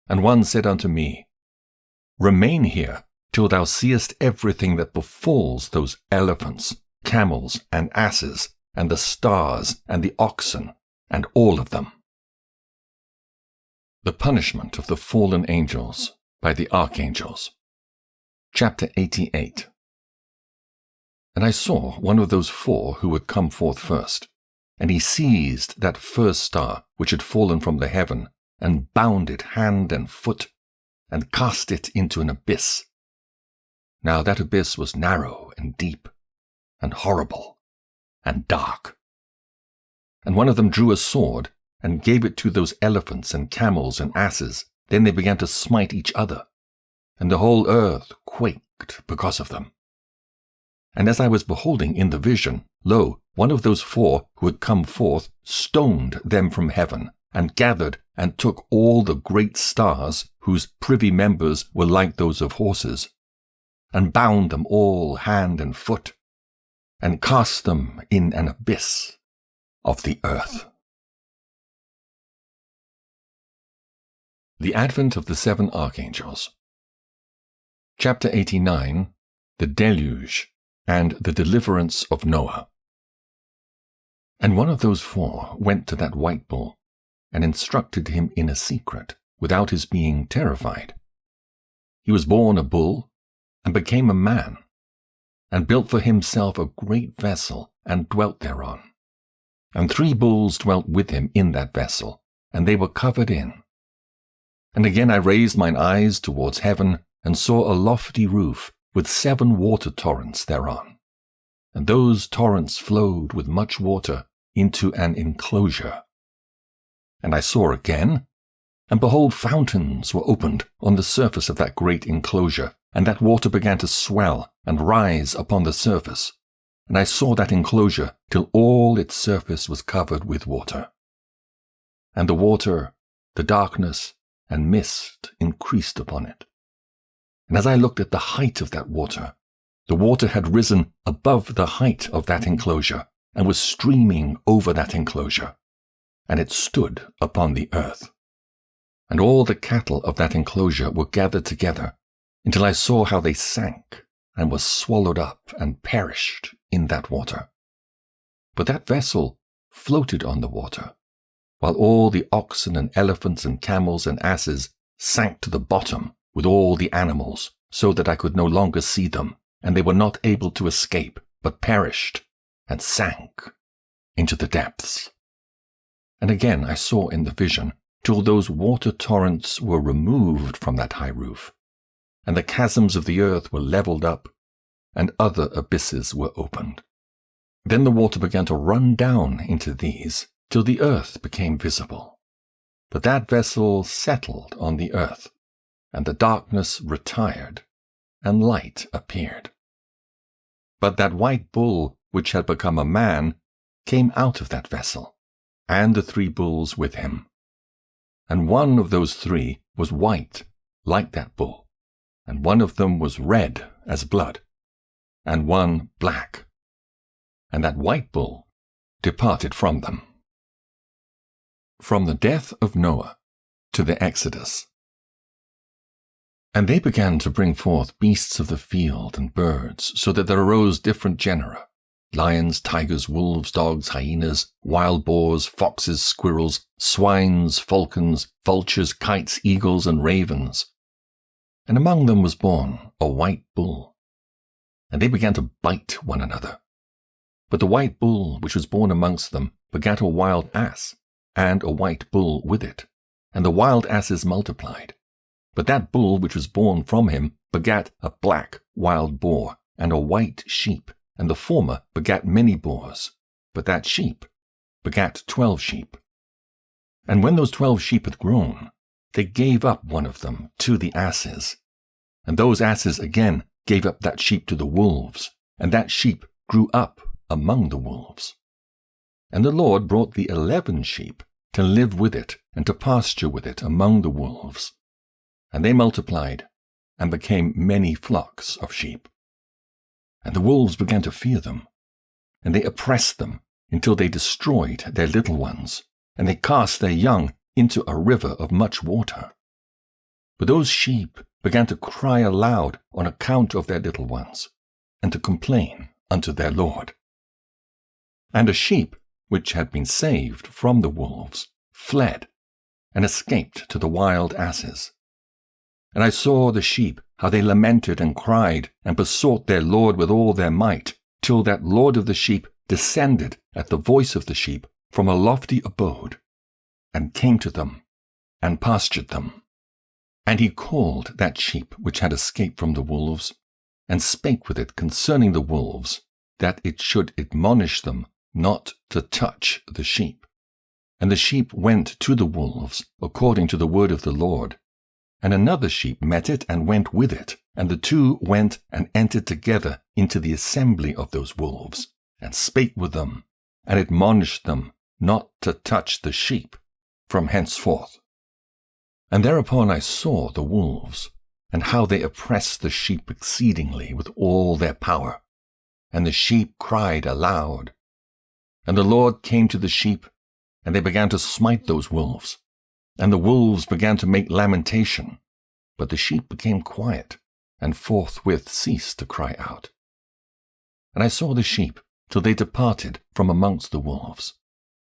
And one said unto me, Remain here, till thou seest everything that befalls those elephants, camels, and asses, and the stars, and the oxen, and all of them. The punishment of the fallen angels by the archangels. Chapter 88. And I saw one of those 4 who had come forth first, and he seized that first star which had fallen from the heaven, and bound it hand and foot, and cast it into an abyss. Now that abyss was narrow and deep, and horrible, and dark. And one of them drew a sword, and gave it to those elephants and camels and asses. Then they began to smite each other, and the whole earth quaked because of them. And as I was beholding in the vision, lo, one of those 4 who had come forth stoned them from heaven, and gathered and took all the great stars, whose privy members were like those of horses, and bound them all hand and foot, and cast them in an abyss of the earth. The advent of the 7 archangels. Chapter 89. The deluge, and the deliverance of Noah. And one of those 4 went to that white bull, and instructed him in a secret, without his being terrified. He was born a bull, and became a man, and built for himself a great vessel, and dwelt thereon. And 3 bulls dwelt with him in that vessel, and they were covered in. And again I raised mine eyes towards heaven, and saw a lofty roof, with 7 water torrents thereon. And those torrents flowed with much water into an enclosure. And I saw again, and behold, fountains were opened on the surface of that great enclosure, and that water began to swell and rise upon the surface. And I saw that enclosure till all its surface was covered with water. And the water, the darkness, and mist increased upon it. And as I looked at the height of that water, the water had risen above the height of that enclosure, and was streaming over that enclosure, and it stood upon the earth. And all the cattle of that enclosure were gathered together, until I saw how they sank, and were swallowed up and perished in that water. But that vessel floated on the water, while all the oxen and elephants and camels and asses sank to the bottom with all the animals, so that I could no longer see them, and they were not able to escape, but perished, and sank into the depths. And again I saw in the vision, till those water torrents were removed from that high roof, and the chasms of the earth were levelled up, and other abysses were opened. Then the water began to run down into these, till the earth became visible. But that vessel settled on the earth, and the darkness retired, and light appeared. But that white bull, which had become a man, came out of that vessel, and the 3 bulls with him. And one of those 3 was white, like that bull, and one of them was red as blood, and one black. And that white bull departed from them. From the death of Noah to the Exodus. And they began to bring forth beasts of the field and birds, so that there arose different genera: lions, tigers, wolves, dogs, hyenas, wild boars, foxes, squirrels, swines, falcons, vultures, kites, eagles, and ravens. And among them was born a white bull. And they began to bite one another. But the white bull which was born amongst them begat a wild ass, and a white bull with it, and the wild asses multiplied. But that bull which was born from him begat a black wild boar, and a white sheep, and the former begat many boars, but that sheep begat 12 sheep. And when those 12 sheep had grown, they gave up one of them to the asses. And those asses again gave up that sheep to the wolves, and that sheep grew up among the wolves. And the Lord brought the 11 sheep to live with it and to pasture with it among the wolves. And they multiplied and became many flocks of sheep. And the wolves began to fear them, and they oppressed them until they destroyed their little ones, and they cast their young into a river of much water. But those sheep began to cry aloud on account of their little ones, and to complain unto their Lord. And a sheep which had been saved from the wolves fled, and escaped to the wild asses. And I saw the sheep, how they lamented and cried, and besought their Lord with all their might, till that Lord of the sheep descended at the voice of the sheep from a lofty abode, and came to them, and pastured them. And he called that sheep which had escaped from the wolves, and spake with it concerning the wolves, that it should admonish them not to touch the sheep. And the sheep went to the wolves, according to the word of the Lord. And another sheep met it and went with it, and the two went and entered together into the assembly of those wolves, and spake with them, and admonished them not to touch the sheep from henceforth. And thereupon I saw the wolves, and how they oppressed the sheep exceedingly with all their power. And the sheep cried aloud. And the Lord came to the sheep, and they began to smite those wolves. And the wolves began to make lamentation, but the sheep became quiet, and forthwith ceased to cry out. And I saw the sheep till they departed from amongst the wolves.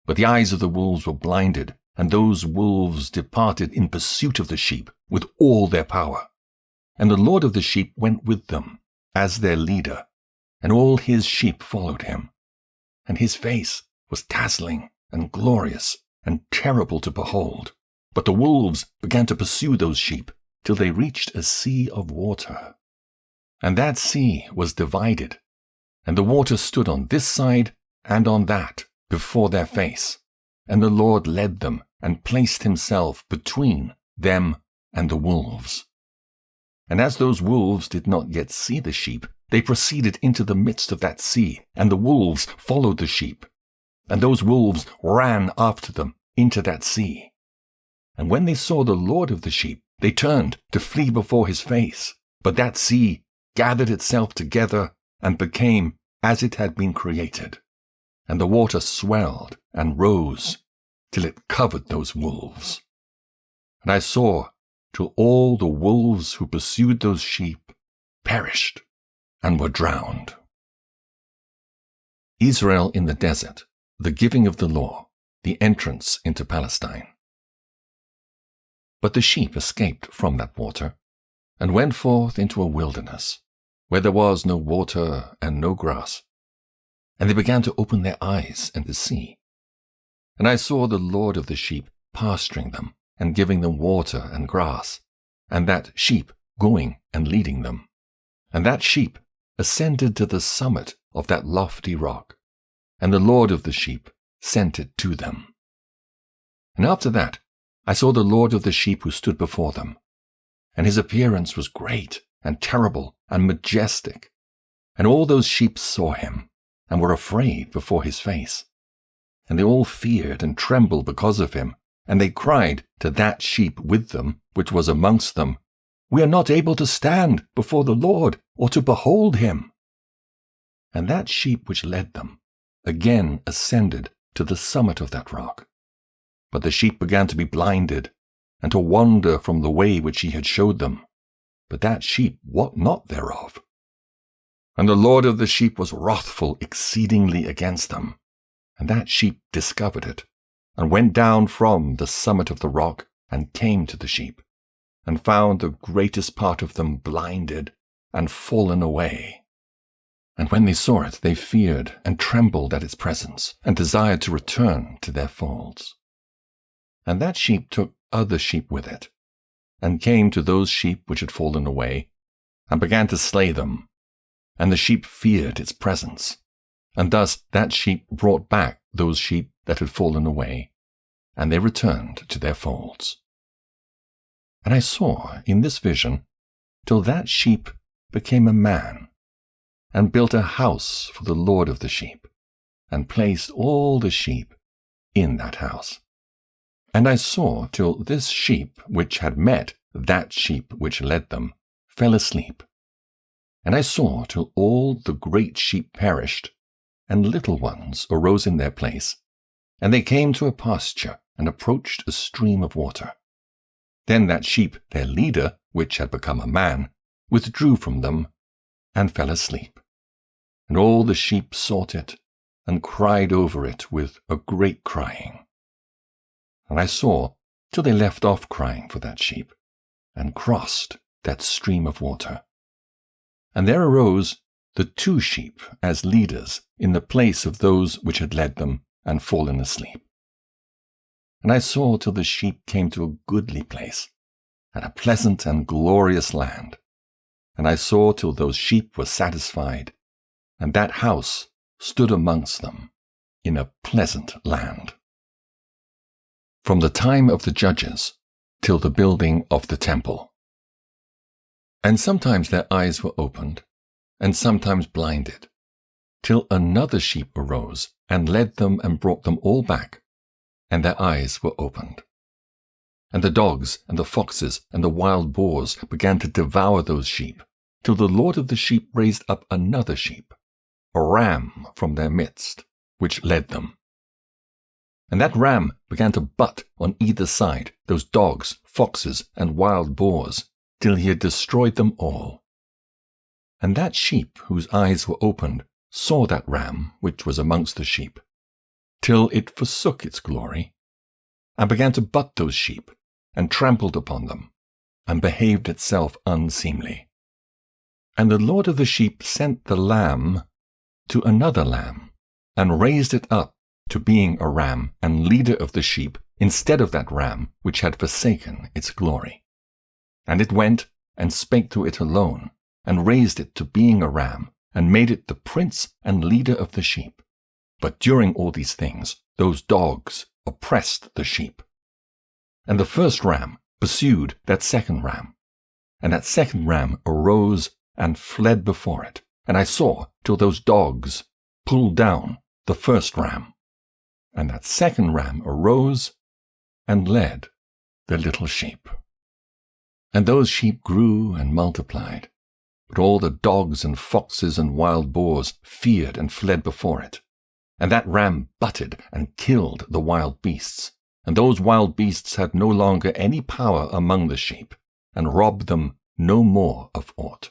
But the eyes of the wolves were blinded, and those wolves departed in pursuit of the sheep with all their power. And the Lord of the sheep went with them as their leader, and all his sheep followed him. And his face was dazzling and glorious and terrible to behold. But the wolves began to pursue those sheep till they reached a sea of water. And that sea was divided, and the water stood on this side and on that before their face. And the Lord led them and placed himself between them and the wolves. And as those wolves did not yet see the sheep, they proceeded into the midst of that sea, and the wolves followed the sheep. And those wolves ran after them into that sea. And when they saw the Lord of the sheep, they turned to flee before his face. But that sea gathered itself together and became as it had been created. And the water swelled and rose till it covered those wolves. And I saw till all the wolves who pursued those sheep perished and were drowned. Israel in the desert, the giving of the law, the entrance into Palestine. But the sheep escaped from that water, and went forth into a wilderness, where there was no water and no grass. And they began to open their eyes and to see. And I saw the Lord of the sheep pasturing them, and giving them water and grass, and that sheep going and leading them. And that sheep ascended to the summit of that lofty rock, and the Lord of the sheep sent it to them. And after that, I saw the Lord of the sheep who stood before them, and his appearance was great and terrible and majestic. And all those sheep saw him, and were afraid before his face. And they all feared and trembled because of him, and they cried to that sheep with them, which was amongst them, We are not able to stand before the Lord, or to behold him. And that sheep which led them again ascended to the summit of that rock. But the sheep began to be blinded, and to wander from the way which he had showed them. but that sheep wot not thereof. And the Lord of the sheep was wrathful exceedingly against them. And that sheep discovered it, and went down from the summit of the rock, and came to the sheep, and found the greatest part of them blinded and fallen away. And when they saw it, they feared and trembled at its presence, and desired to return to their folds. And that sheep took other sheep with it, and came to those sheep which had fallen away, and began to slay them. And the sheep feared its presence. And thus that sheep brought back those sheep that had fallen away, and they returned to their folds. And I saw in this vision till that sheep became a man, and built a house for the Lord of the sheep, and placed all the sheep in that house. And I saw till this sheep which had met that sheep which led them fell asleep. And I saw till all the great sheep perished, and little ones arose in their place, and they came to a pasture, and approached a stream of water. Then that sheep, their leader, which had become a man, withdrew from them, and fell asleep. And all the sheep sought it, and cried over it with a great crying. And I saw till they left off crying for that sheep, and crossed that stream of water. And there arose the 2 sheep as leaders in the place of those which had led them and fallen asleep. And I saw till the sheep came to a goodly place, and a pleasant and glorious land. And I saw till those sheep were satisfied, and that house stood amongst them in a pleasant land. From the time of the judges till the building of the temple. And sometimes their eyes were opened, and sometimes blinded, till another sheep arose, and led them and brought them all back, and their eyes were opened. And the dogs and the foxes and the wild boars began to devour those sheep, till the Lord of the sheep raised up another sheep, a ram from their midst, which led them. And that ram began to butt on either side those dogs, foxes, and wild boars, till he had destroyed them all. And that sheep whose eyes were opened saw that ram which was amongst the sheep, till it forsook its glory, and began to butt those sheep, and trampled upon them, and behaved itself unseemly. And the Lord of the sheep sent the lamb to another lamb, and raised it up to being a ram and leader of the sheep, instead of that ram which had forsaken its glory. And it went and spake to it alone, and raised it to being a ram, and made it the prince and leader of the sheep. But during all these things, those dogs oppressed the sheep. And the first ram pursued that second ram, and that second ram arose and fled before it. And I saw till those dogs pulled down the first ram, and that second ram arose and led the little sheep. And those sheep grew and multiplied, but all the dogs and foxes and wild boars feared and fled before it. And that ram butted and killed the wild beasts, and those wild beasts had no longer any power among the sheep, and robbed them no more of aught.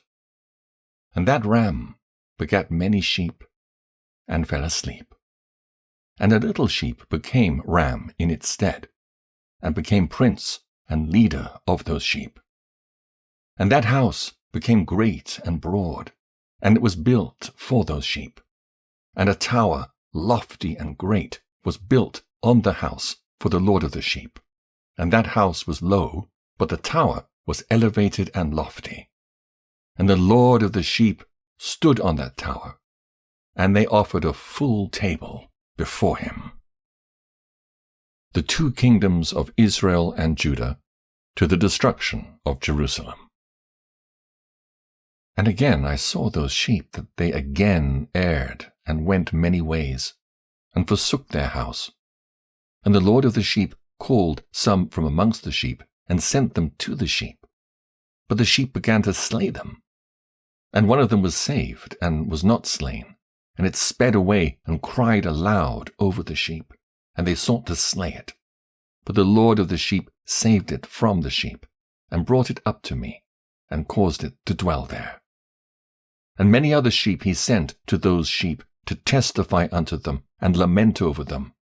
And that ram begat many sheep, and fell asleep. And a little sheep became ram in its stead, and became prince and leader of those sheep. And that house became great and broad, and it was built for those sheep. And a tower, lofty and great, was built on the house for the Lord of the sheep. And that house was low, but the tower was elevated and lofty. And the Lord of the sheep stood on that tower, and they offered a full table before him. The 2 kingdoms of Israel and Judah to the destruction of Jerusalem. And again I saw those sheep that they again erred and went many ways, and forsook their house. And the Lord of the sheep called some from amongst the sheep, and sent them to the sheep. But the sheep began to slay them. And one of them was saved, and was not slain, and it sped away and cried aloud over the sheep, and they sought to slay it. But the Lord of the sheep saved it from the sheep, and brought it up to me, and caused it to dwell there. And many other sheep he sent to those sheep to testify unto them and lament over them.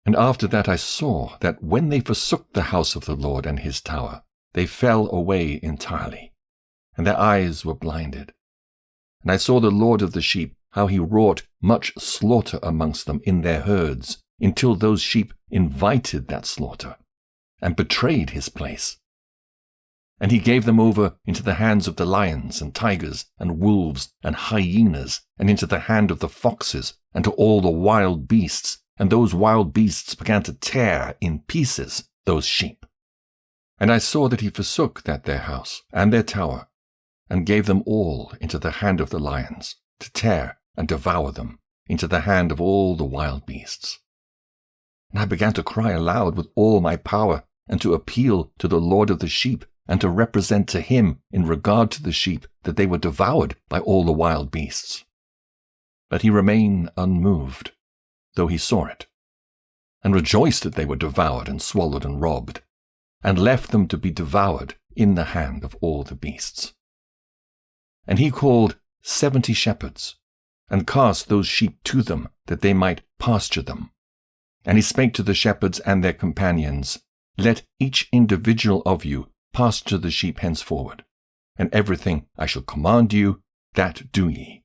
And after that I saw that when they forsook the house of the Lord and his tower, they fell away entirely, and their eyes were blinded. And I saw the Lord of the sheep, how he wrought much slaughter amongst them in their herds, until those sheep invited that slaughter, and betrayed his place. And he gave them over into the hands of the lions and tigers and wolves and hyenas, and into the hand of the foxes, and to all the wild beasts, and those wild beasts began to tear in pieces those sheep. And I saw that he forsook that their house and their tower, and gave them all into the hand of the lions, to tear and devour them, into the hand of all the wild beasts. And I began to cry aloud with all my power, and to appeal to the Lord of the sheep, and to represent to him in regard to the sheep that they were devoured by all the wild beasts. But he remained unmoved, though he saw it, and rejoiced that they were devoured and swallowed and robbed, and left them to be devoured in the hand of all the beasts. And he called 70 shepherds, and cast those sheep to them, that they might pasture them. And he spake to the shepherds and their companions, Let each individual of you pasture the sheep henceforward, and everything I shall command you, that do ye.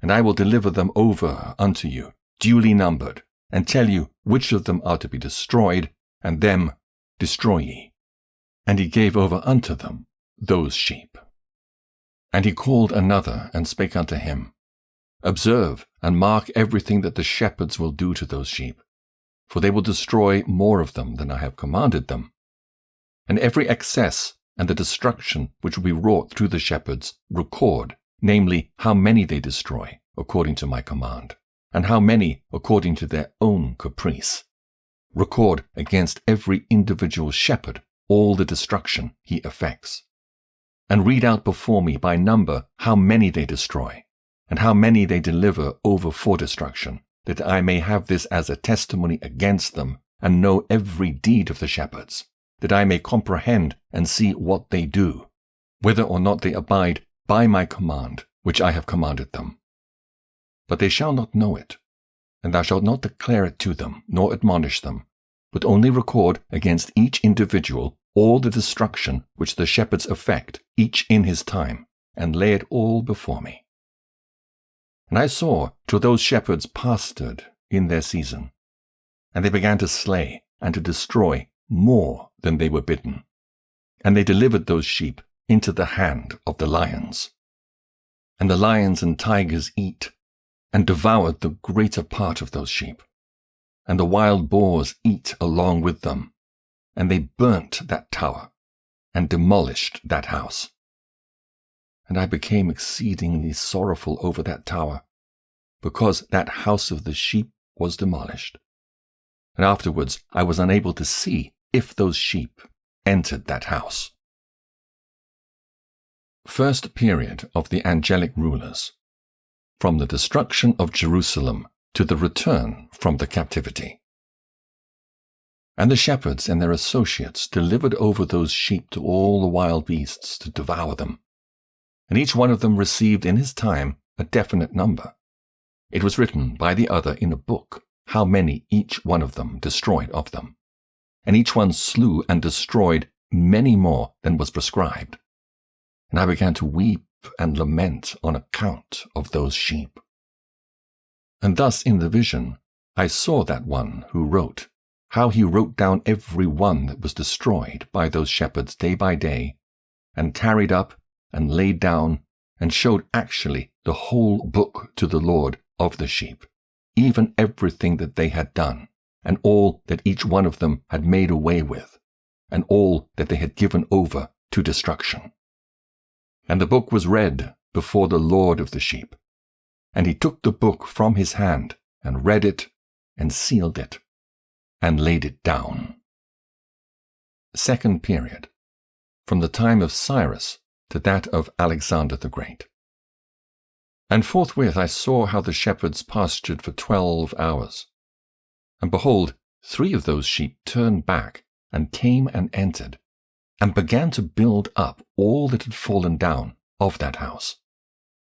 And I will deliver them over unto you, duly numbered, and tell you which of them are to be destroyed, and them destroy ye. And he gave over unto them those sheep. And he called another, and spake unto him, Observe and mark everything that the shepherds will do to those sheep, for they will destroy more of them than I have commanded them. And every excess and the destruction which will be wrought through the shepherds record, namely, how many they destroy, according to my command, and how many according to their own caprice. Record against every individual shepherd all the destruction he effects. And read out before me by number how many they destroy, and how many they deliver over for destruction, that I may have this as a testimony against them, and know every deed of the shepherds, that I may comprehend and see what they do, whether or not they abide by my command, which I have commanded them. But they shall not know it, and thou shalt not declare it to them, nor admonish them, but only record against each individual all the destruction which the shepherds effect, each in his time, and lay it all before me. And I saw till those shepherds pastured in their season, and they began to slay and to destroy more than they were bidden, and they delivered those sheep into the hand of the lions. And the lions and tigers eat, and devoured the greater part of those sheep, and the wild boars eat along with them, and they burnt that tower, and demolished that house. And I became exceedingly sorrowful over that tower, because that house of the sheep was demolished. And afterwards I was unable to see if those sheep entered that house. First period of the angelic rulers, from the destruction of Jerusalem to the return from the captivity. And the shepherds and their associates delivered over those sheep to all the wild beasts to devour them. And each one of them received in his time a definite number. It was written by the other in a book how many each one of them destroyed of them. And each one slew and destroyed many more than was prescribed. And I began to weep and lament on account of those sheep. And thus in the vision I saw that one who wrote, how he wrote down every one that was destroyed by those shepherds day by day, and carried up and laid down, and showed actually the whole book to the Lord of the sheep, even everything that they had done, and all that each one of them had made away with, and all that they had given over to destruction. And the book was read before the Lord of the sheep, and he took the book from his hand, and read it, and sealed it, and laid it down. Second period, from the time of Cyrus to that of Alexander the Great. And forthwith I saw how the shepherds pastured for 12 hours. And behold, 3 of those sheep turned back, and came and entered, and began to build up all that had fallen down of that house.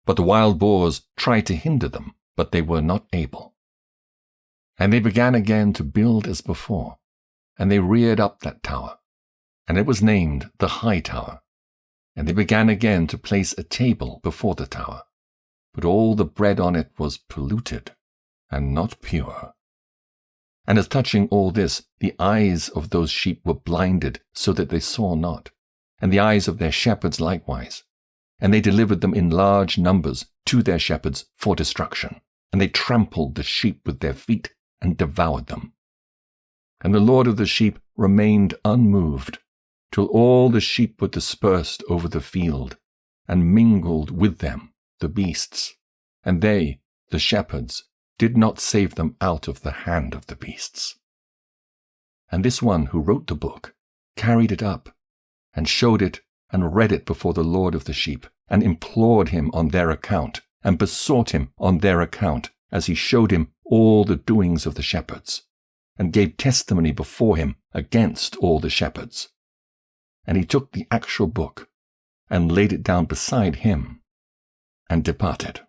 But the wild boars tried to hinder them, but they were not able. And they began again to build as before, and they reared up that tower, and it was named the High Tower. And they began again to place a table before the tower, but all the bread on it was polluted and not pure. And as touching all this, the eyes of those sheep were blinded so that they saw not, and the eyes of their shepherds likewise. And they delivered them in large numbers to their shepherds for destruction, and they trampled the sheep with their feet and devoured them. And the Lord of the sheep remained unmoved, till all the sheep were dispersed over the field, and mingled with them the beasts, and they, the shepherds, did not save them out of the hand of the beasts. And this one who wrote the book carried it up, and showed it and read it before the Lord of the sheep, and implored him on their account, and besought him on their account, as he showed him all the doings of the shepherds, and gave testimony before him against all the shepherds. And he took the actual book, and laid it down beside him, and departed.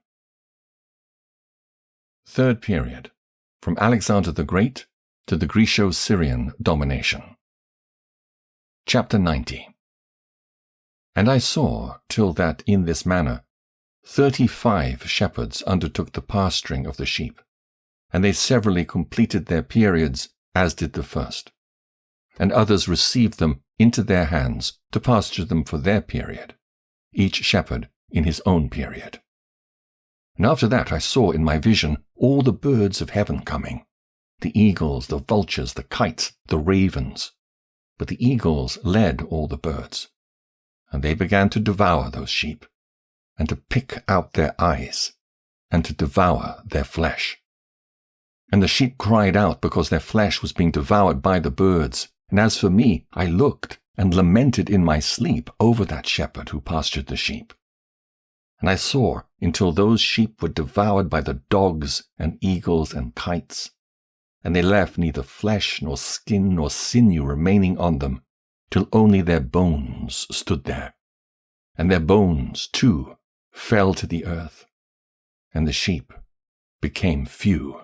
Third period, from Alexander the Great to the Greco-Syrian domination. Chapter 90. And I saw, till that in this manner 35 shepherds undertook the pasturing of the sheep, and they severally completed their periods as did the first. And others received them into their hands to pasture them for their period, each shepherd in his own period. And after that I saw in my vision all the birds of heaven coming, the eagles, the vultures, the kites, the ravens. But the eagles led all the birds, and they began to devour those sheep, and to pick out their eyes, and to devour their flesh. And the sheep cried out because their flesh was being devoured by the birds. And as for me, I looked and lamented in my sleep over that shepherd who pastured the sheep. And I saw until those sheep were devoured by the dogs and eagles and kites, and they left neither flesh nor skin nor sinew remaining on them, till only their bones stood there. And their bones, too, fell to the earth, and the sheep became few.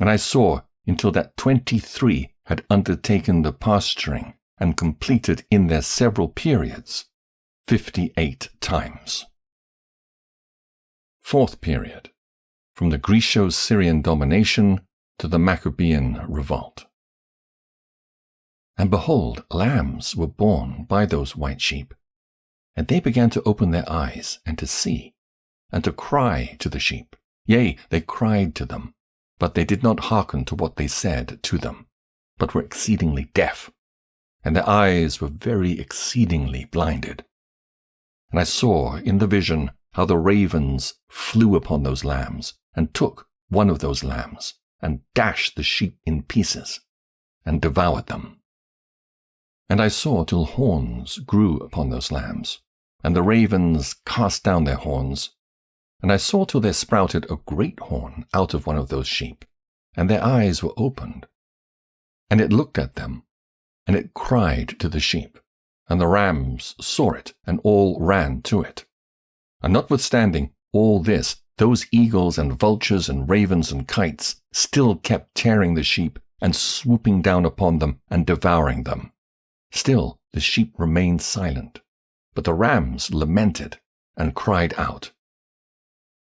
And I saw until that 23 had undertaken the pasturing and completed in their several periods 58 times. Fourth period, from the Greco-Syrian domination to the Maccabean revolt. And behold, lambs were born by those white sheep, and they began to open their eyes and to see, and to cry to the sheep. Yea, they cried to them, but they did not hearken to what they said to them, but were exceedingly deaf, and their eyes were very exceedingly blinded. And I saw in the vision how the ravens flew upon those lambs, and took one of those lambs, and dashed the sheep in pieces, and devoured them. And I saw till horns grew upon those lambs, and the ravens cast down their horns. And I saw till there sprouted a great horn out of one of those sheep, and their eyes were opened. And it looked at them, and it cried to the sheep, and the rams saw it, and all ran to it. And notwithstanding all this, those eagles and vultures and ravens and kites still kept tearing the sheep, and swooping down upon them, and devouring them. Still the sheep remained silent, but the rams lamented, and cried out.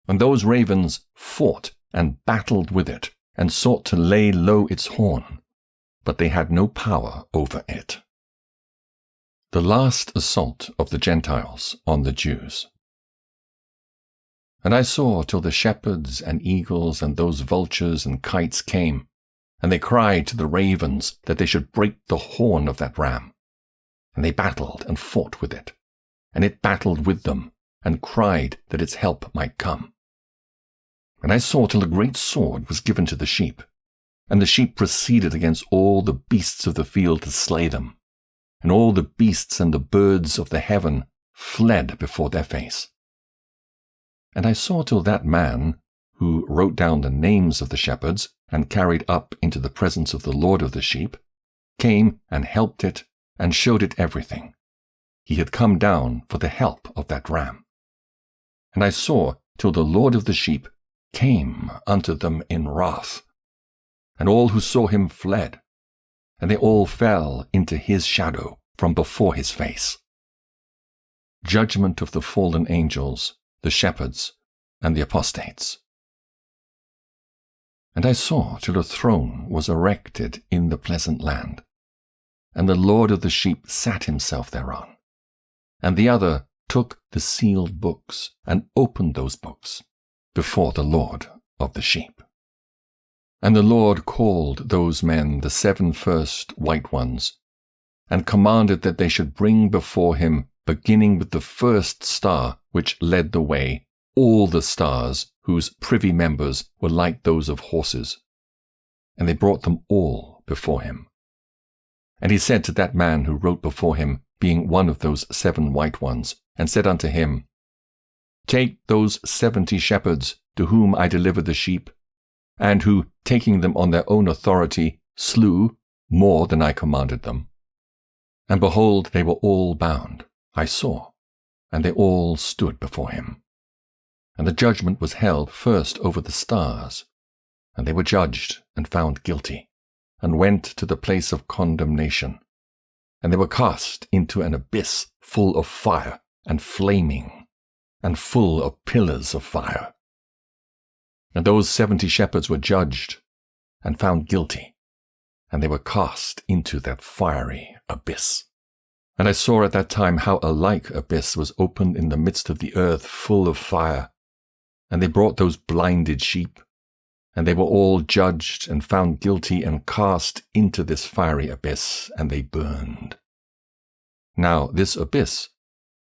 And those ravens fought and battled with it, and sought to lay low its horn, but they had no power over it. The last assault of the Gentiles on the Jews. And I saw till the shepherds and eagles and those vultures and kites came, and they cried to the ravens that they should break the horn of that ram. And they battled and fought with it, and it battled with them, and cried that its help might come. And I saw till a great sword was given to the sheep, and the sheep proceeded against all the beasts of the field to slay them, and all the beasts and the birds of the heaven fled before their face. And I saw till that man, who wrote down the names of the shepherds, and carried up into the presence of the Lord of the sheep, came and helped it, and showed it everything. He had come down for the help of that ram. And I saw till the Lord of the sheep came unto them in wrath. And all who saw him fled, and they all fell into his shadow from before his face. Judgment of the fallen angels, the shepherds, and the apostates. And I saw till a throne was erected in the pleasant land, and the Lord of the sheep sat himself thereon. And the other took the sealed books, and opened those books before the Lord of the sheep. And the Lord called those men the 7 first white ones, and commanded that they should bring before him, beginning with the first star which led the way, all the stars whose privy members were like those of horses. And they brought them all before him. And he said to that man who wrote before him, being one of those 7 white ones, and said unto him, Take those 70 shepherds to whom I delivered the sheep, and who, taking them on their own authority, slew more than I commanded them. And behold, they were all bound, I saw, and they all stood before him. And the judgment was held first over the stars, and they were judged and found guilty, and went to the place of condemnation. And they were cast into an abyss full of fire and flaming, and full of pillars of fire. And those 70 shepherds were judged and found guilty, and they were cast into that fiery abyss. And I saw at that time how a like abyss was opened in the midst of the earth full of fire. And they brought those blinded sheep, and they were all judged and found guilty and cast into this fiery abyss, and they burned. Now this abyss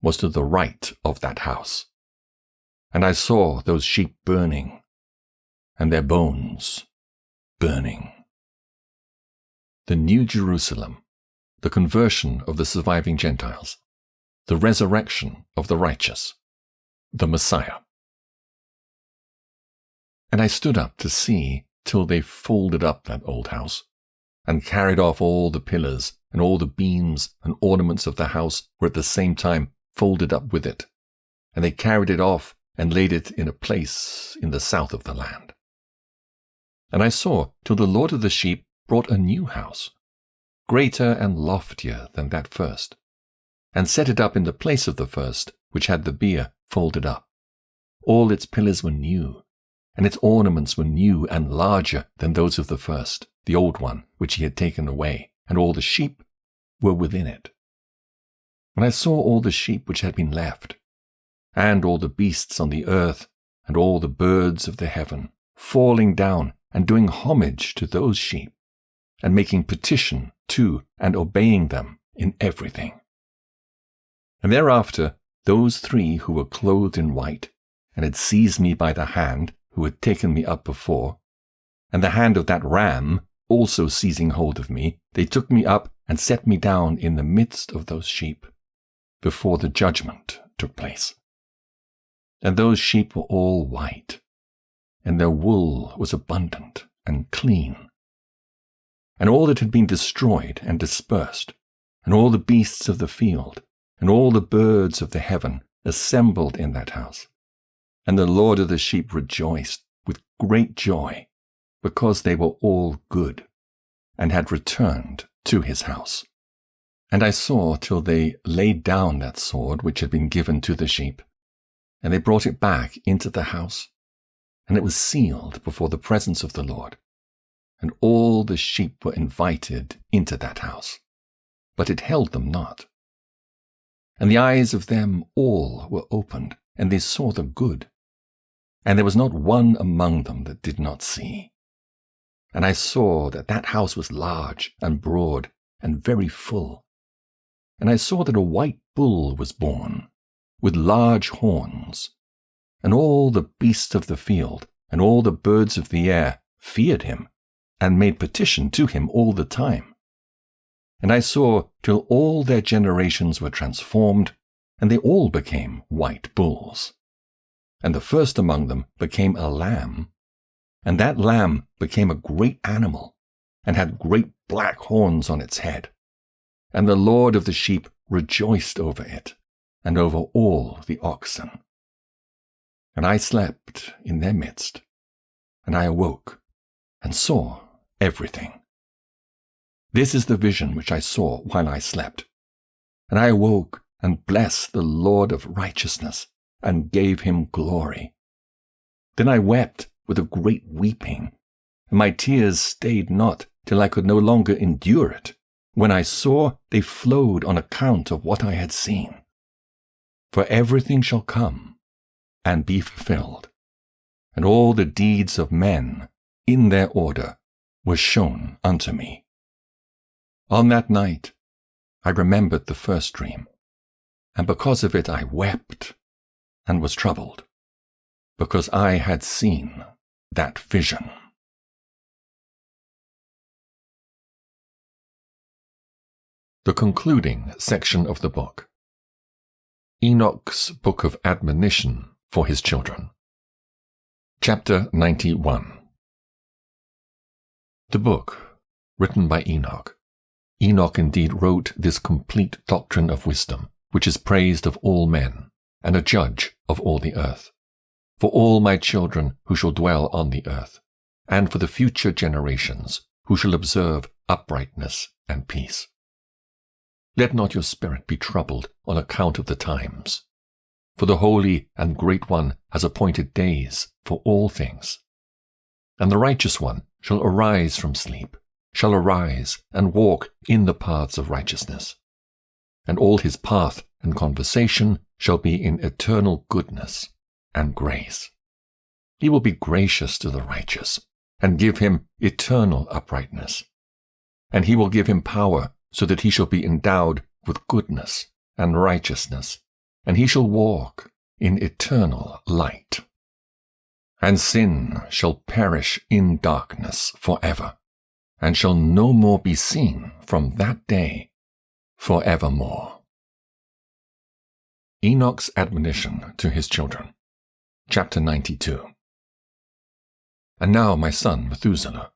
was to the right of that house. And I saw those sheep burning, and their bones burning. The New Jerusalem, the conversion of the surviving Gentiles, the resurrection of the righteous, the Messiah. And I stood up to see till they folded up that old house, and carried off all the pillars, and all the beams and ornaments of the house were at the same time folded up with it. And they carried it off, and laid it in a place in the south of the land. And I saw till the Lord of the sheep brought a new house, greater and loftier than that first, and set it up in the place of the first, which had the bier folded up. All its pillars were new, and its ornaments were new and larger than those of the first, the old one, which he had taken away, and all the sheep were within it. And I saw all the sheep which had been left, and all the beasts on the earth, and all the birds of the heaven, falling down and doing homage to those sheep, and making petition to and obeying them in everything. And thereafter those 3 who were clothed in white, and had seized me by the hand, who had taken me up before, and the hand of that ram also seizing hold of me, they took me up and set me down in the midst of those sheep, before the judgment took place. And those sheep were all white, and their wool was abundant and clean. And all that had been destroyed and dispersed, and all the beasts of the field, and all the birds of the heaven assembled in that house. And the Lord of the sheep rejoiced with great joy, because they were all good, and had returned to his house. And I saw till they laid down that sword which had been given to the sheep, and they brought it back into the house, and it was sealed before the presence of the Lord. And all the sheep were invited into that house, but it held them not. And the eyes of them all were opened, and they saw the good. And there was not one among them that did not see. And I saw that that house was large and broad and very full. And I saw that a white bull was born, with large horns. And all the beasts of the field and all the birds of the air feared him, and made petition to him all the time. And I saw till all their generations were transformed, and they all became white bulls. And the first among them became a lamb, and that lamb became a great animal, and had great black horns on its head. and the Lord of the sheep rejoiced over it, and over all the oxen. And I slept in their midst, and I awoke, and saw everything. This is the vision which I saw while I slept. And I awoke, and blessed the Lord of righteousness, and gave him glory. Then I wept with a great weeping, and my tears stayed not till I could no longer endure it, when I saw they flowed on account of what I had seen. For everything shall come and be fulfilled, and all the deeds of men in their order were shown unto me. On that night I remembered the first dream, and because of it I wept and was troubled, because I had seen that vision. The concluding section of the book. Enoch's Book of Admonition for his children. Chapter 91. The book, written by Enoch. Enoch indeed wrote this complete doctrine of wisdom, which is praised of all men, and a judge of all the earth, for all my children who shall dwell on the earth, and for the future generations who shall observe uprightness and peace. Let not your spirit be troubled on account of the times, for the Holy and Great One has appointed days for all things. And the Righteous One shall arise from sleep, shall arise and walk in the paths of righteousness. And all his path and conversation shall be in eternal goodness and grace. He will be gracious to the righteous, and give him eternal uprightness. And he will give him power, so that he shall be endowed with goodness and righteousness, and he shall walk in eternal light. And sin shall perish in darkness forever, and shall no more be seen from that day forevermore. Enoch's admonition to his children. Chapter 92. And now, my son Methuselah,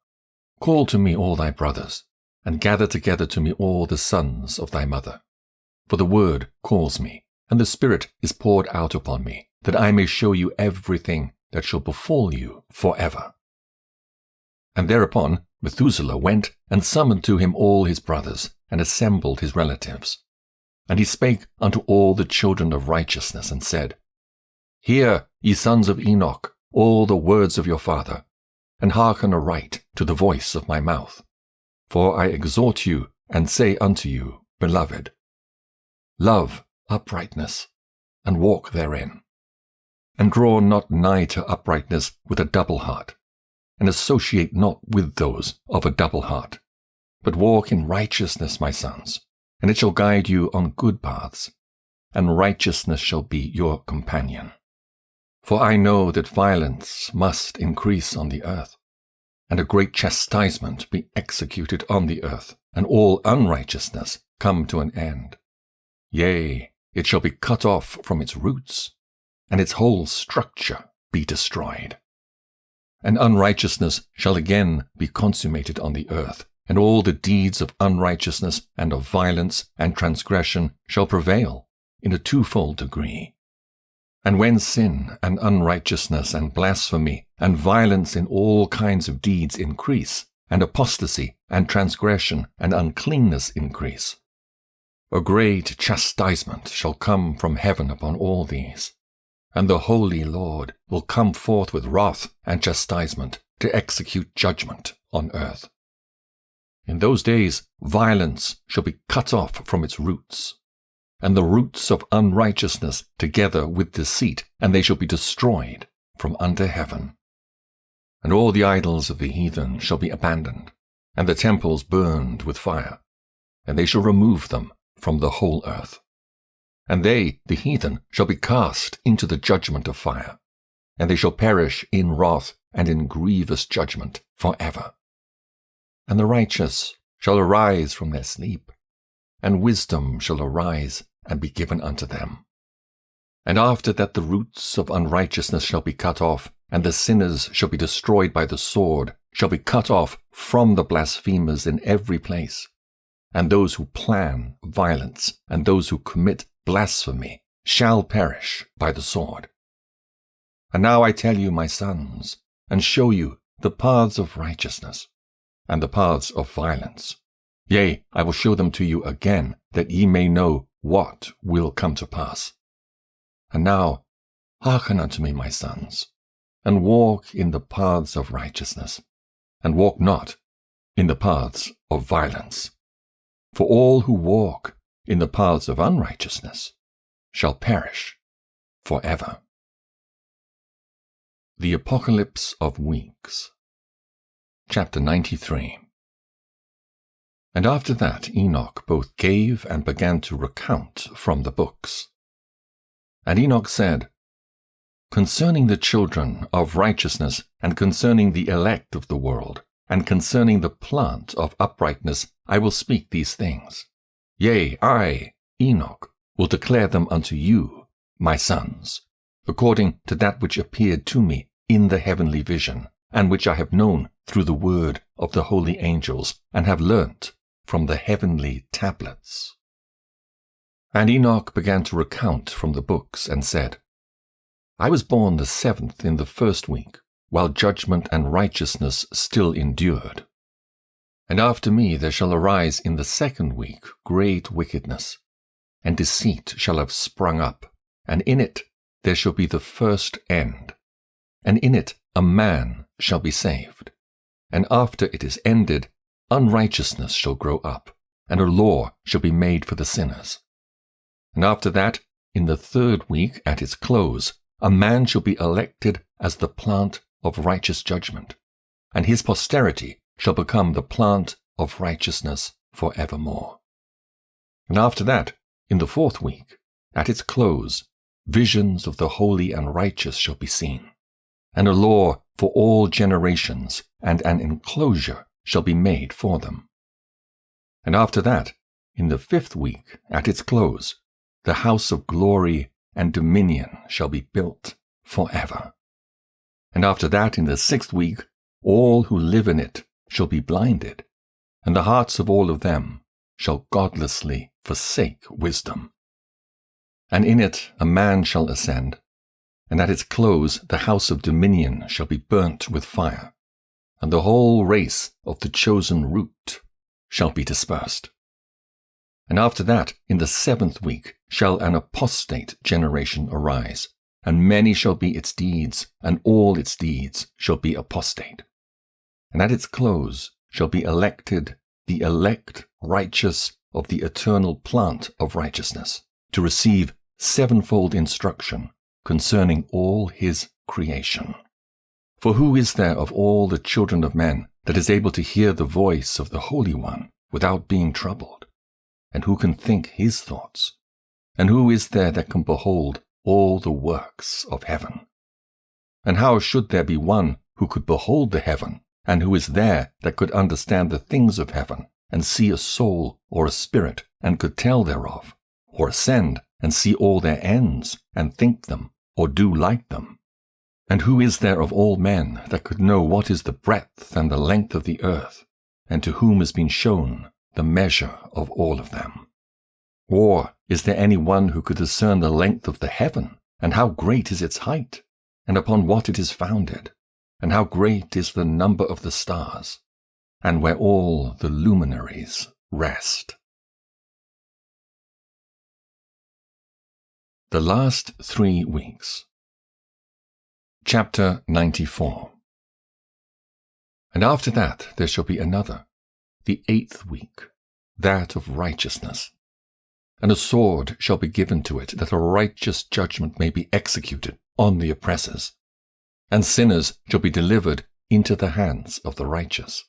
call to me all thy brothers, and gather together to me all the sons of thy mother. For the word calls me, and the Spirit is poured out upon me, that I may show you everything that shall befall you forever. And thereupon Methuselah went and summoned to him all his brothers, and assembled his relatives. And he spake unto all the children of righteousness, and said, Hear, ye sons of Enoch, all the words of your father, and hearken aright to the voice of my mouth. For I exhort you, and say unto you, beloved, love uprightness, and walk therein. And draw not nigh to uprightness with a double heart, and associate not with those of a double heart, but walk in righteousness, my sons, and it shall guide you on good paths, and righteousness shall be your companion. For I know that violence must increase on the earth, and a great chastisement be executed on the earth, and all unrighteousness come to an end. Yea, it shall be cut off from its roots, and its whole structure be destroyed. And unrighteousness shall again be consummated on the earth, and all the deeds of unrighteousness and of violence and transgression shall prevail in a twofold degree. And when sin and unrighteousness and blasphemy and violence in all kinds of deeds increase, and apostasy and transgression and uncleanness increase, a great chastisement shall come from heaven upon all these, and the Holy Lord will come forth with wrath and chastisement to execute judgment on earth. In those days violence shall be cut off from its roots, and the roots of unrighteousness together with deceit, and they shall be destroyed from under heaven. And all the idols of the heathen shall be abandoned, and the temples burned with fire, and they shall remove them from the whole earth. And they, the heathen, shall be cast into the judgment of fire, and they shall perish in wrath and in grievous judgment forever. And the righteous shall arise from their sleep, and wisdom shall arise and be given unto them. And after that the roots of unrighteousness shall be cut off, and the sinners shall be destroyed by the sword, shall be cut off from the blasphemers in every place. and those who plan violence, and those who commit blasphemy shall perish by the sword. And now I tell you, my sons, and show you the paths of righteousness, and the paths of violence. Yea, I will show them to you again, that ye may know what will come to pass. And now hearken unto me, my sons, and walk in the paths of righteousness, and walk not in the paths of violence. For all who walk in the paths of unrighteousness shall perish forever. The Apocalypse of Weeks. Chapter 93. And after that Enoch both gave and began to recount from the books. And Enoch said, Concerning the children of righteousness, and concerning the elect of the world, and concerning the plant of uprightness, I will speak these things. Yea, I, Enoch, will declare them unto you, my sons, according to that which appeared to me in the heavenly vision, and which I have known through the word of the holy angels, and have learnt from the heavenly tablets. And Enoch began to recount from the books, and said, I was born the 7th in the 1st week, while judgment and righteousness still endured. And after me there shall arise in the 2nd week great wickedness, and deceit shall have sprung up, and in it there shall be the first end, and in it a man shall be saved. And after it is ended, unrighteousness shall grow up, and a law shall be made for the sinners. And after that, in the 3rd week at its close, a man shall be elected as the plant of righteous judgment, and his posterity shall become the plant of righteousness for evermore. And after that, in the 4th week, at its close, visions of the holy and righteous shall be seen, and a law for all generations, and an enclosure shall be made for them. And after that, in the 5th week, at its close, the house of glory and dominion shall be built forever. And after that, in the 6th week, all who live in it shall be blinded, and the hearts of all of them shall godlessly forsake wisdom. And in it a man shall ascend, and at its close the house of dominion shall be burnt with fire, and the whole race of the chosen root shall be dispersed. And after that, in the 7th week, shall an apostate generation arise, and many shall be its deeds, and all its deeds shall be apostate. And at its close shall be elected the elect righteous of the eternal plant of righteousness, to receive 7-fold instruction concerning all his creation. For who is there of all the children of men that is able to hear the voice of the Holy One without being troubled? And who can think his thoughts? And who is there that can behold all the works of heaven? And how should there be one who could behold the heaven, and who is there that could understand the things of heaven, and see a soul or a spirit, and could tell thereof, or ascend and see all their ends, and think them, or do like them? And who is there of all men that could know what is the breadth and the length of the earth, and to whom has been shown the measure of all of them? Or is there any one who could discern the length of the heaven, and how great is its height, and upon what it is founded, and how great is the number of the stars, and where all the luminaries rest? The last 3 weeks. Chapter 94. And after that there shall be another, the 8th week, that of righteousness. And a sword shall be given to it, that a righteous judgment may be executed on the oppressors. And sinners shall be delivered into the hands of the righteous.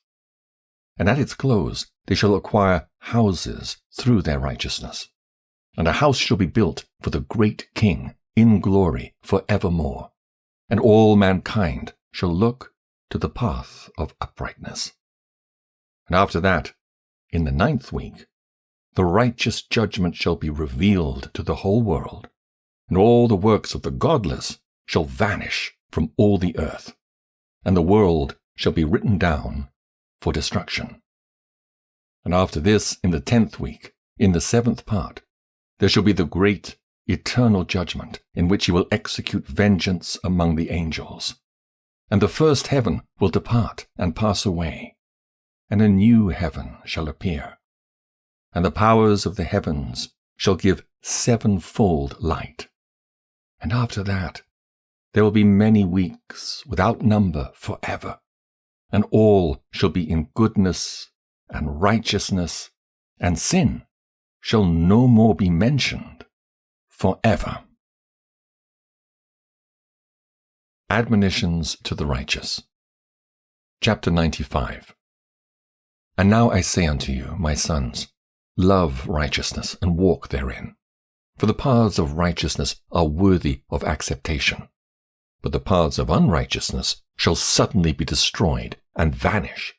And at its close they shall acquire houses through their righteousness. And a house shall be built for the great King in glory for evermore. And all mankind shall look to the path of uprightness. And after that, in the 9th week, the righteous judgment shall be revealed to the whole world, and all the works of the godless shall vanish from all the earth, and the world shall be written down for destruction. And after this, in the 10th week, in the 7th part, there shall be the great, eternal judgment, in which he will execute vengeance among the angels. And the first heaven will depart and pass away, and a new heaven shall appear. And the powers of the heavens shall give sevenfold light. And after that, there will be many weeks without number forever, and all shall be in goodness and righteousness, and sin shall no more be mentioned forever. Admonitions to the righteous. Chapter 95. And now I say unto you, my sons, love righteousness and walk therein. For the paths of righteousness are worthy of acceptation. But the paths of unrighteousness shall suddenly be destroyed and vanish.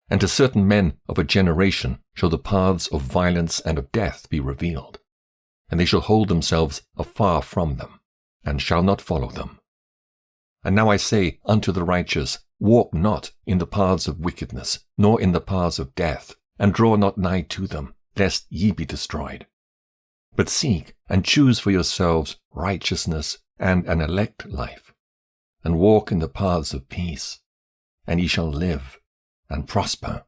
And to certain men of a generation shall the paths of violence and of death be revealed. And they shall hold themselves afar from them, and shall not follow them. And now I say unto the righteous, walk not in the paths of wickedness, nor in the paths of death, and draw not nigh to them, lest ye be destroyed. But seek and choose for yourselves righteousness and an elect life, and walk in the paths of peace, and ye shall live and prosper.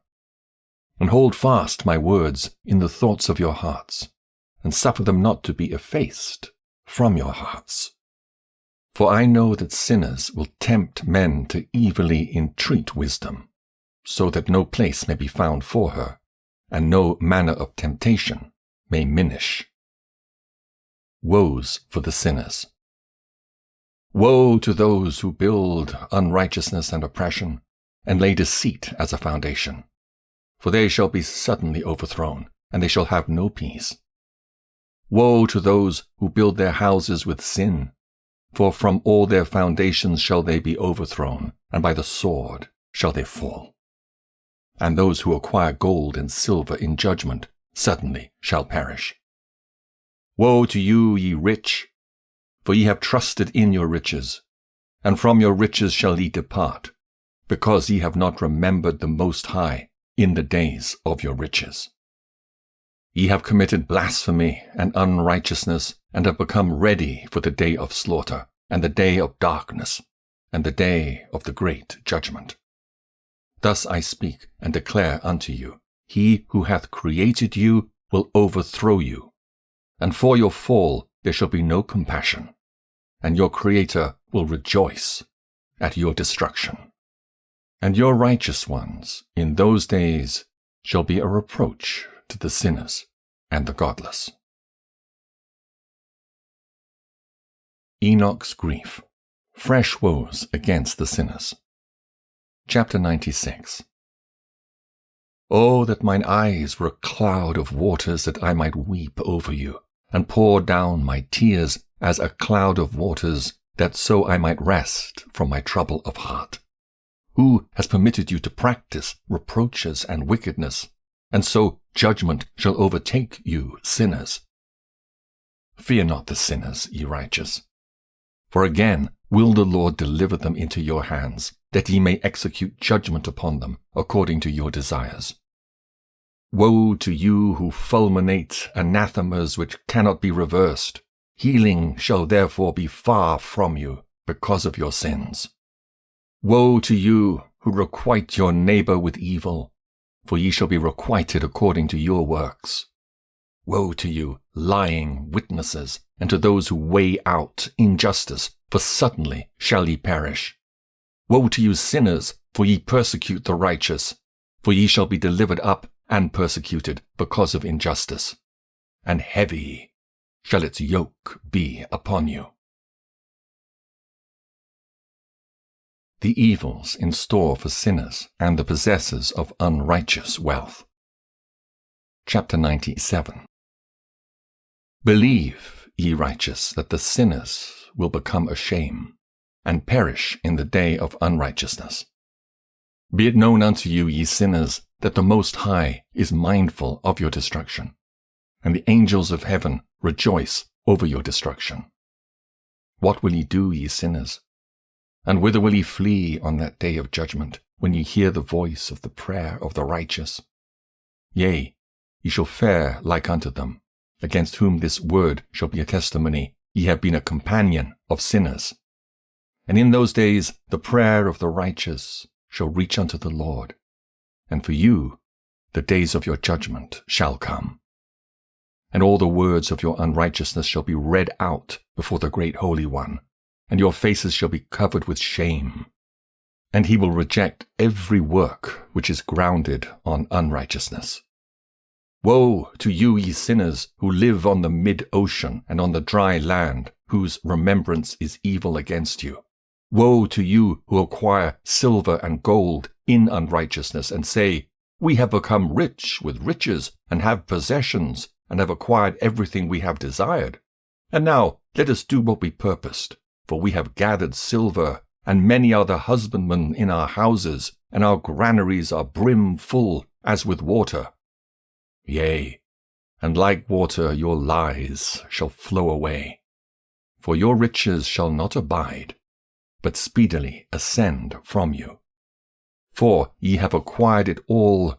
And hold fast my words in the thoughts of your hearts, and suffer them not to be effaced from your hearts. For I know that sinners will tempt men to evilly entreat wisdom, so that no place may be found for her, and no manner of temptation may minish. Woes for the sinners. Woe to those who build unrighteousness and oppression, and lay deceit as a foundation. For they shall be suddenly overthrown, and they shall have no peace. Woe to those who build their houses with sin, for from all their foundations shall they be overthrown, and by the sword shall they fall. And those who acquire gold and silver in judgment suddenly shall perish. Woe to you, ye rich, for ye have trusted in your riches, and from your riches shall ye depart, because ye have not remembered the Most High in the days of your riches. Ye have committed blasphemy and unrighteousness, and have become ready for the day of slaughter, and the day of darkness, and the day of the great judgment. Thus I speak and declare unto you, he who hath created you will overthrow you, and for your fall there shall be no compassion, and your Creator will rejoice at your destruction. And your righteous ones in those days shall be a reproach to the sinners and the godless. Enoch's grief. Fresh woes against the sinners. Chapter 96. Oh, that mine eyes were a cloud of waters, that I might weep over you, and pour down my tears as a cloud of waters, that so I might rest from my trouble of heart. Who has permitted you to practice reproaches and wickedness, and so judgment shall overtake you, sinners? Fear not the sinners, ye righteous. For again will the Lord deliver them into your hands, that ye may execute judgment upon them according to your desires. Woe to you who fulminate anathemas which cannot be reversed. Healing shall therefore be far from you because of your sins. Woe to you who requite your neighbor with evil, for ye shall be requited according to your works. Woe to you, lying witnesses, and to those who weigh out injustice, for suddenly shall ye perish. Woe to you, sinners, for ye persecute the righteous, for ye shall be delivered up and persecuted because of injustice, and heavy shall its yoke be upon you. The evils in store for sinners and the possessors of unrighteous wealth. Chapter 97. Believe, ye righteous, that the sinners will become a shame, and perish in the day of unrighteousness. Be it known unto you, ye sinners, that the Most High is mindful of your destruction, and the angels of heaven rejoice over your destruction. What will ye do, ye sinners? And whither will ye flee on that day of judgment, when ye hear the voice of the prayer of the righteous? Yea, ye shall fare like unto them, against whom this word shall be a testimony, ye have been a companion of sinners. And in those days the prayer of the righteous shall reach unto the Lord, and for you the days of your judgment shall come. And all the words of your unrighteousness shall be read out before the great Holy One, and your faces shall be covered with shame. And he will reject every work which is grounded on unrighteousness. Woe to you, ye sinners, who live on the mid-ocean and on the dry land, whose remembrance is evil against you. Woe to you who acquire silver and gold in unrighteousness, and say, We have become rich with riches, and have possessions, and have acquired everything we have desired. And now let us do what we purposed, for we have gathered silver, and many are the husbandmen in our houses, and our granaries are brim full as with water. Yea, and like water your lies shall flow away. For your riches shall not abide, but speedily ascend from you. For ye have acquired it all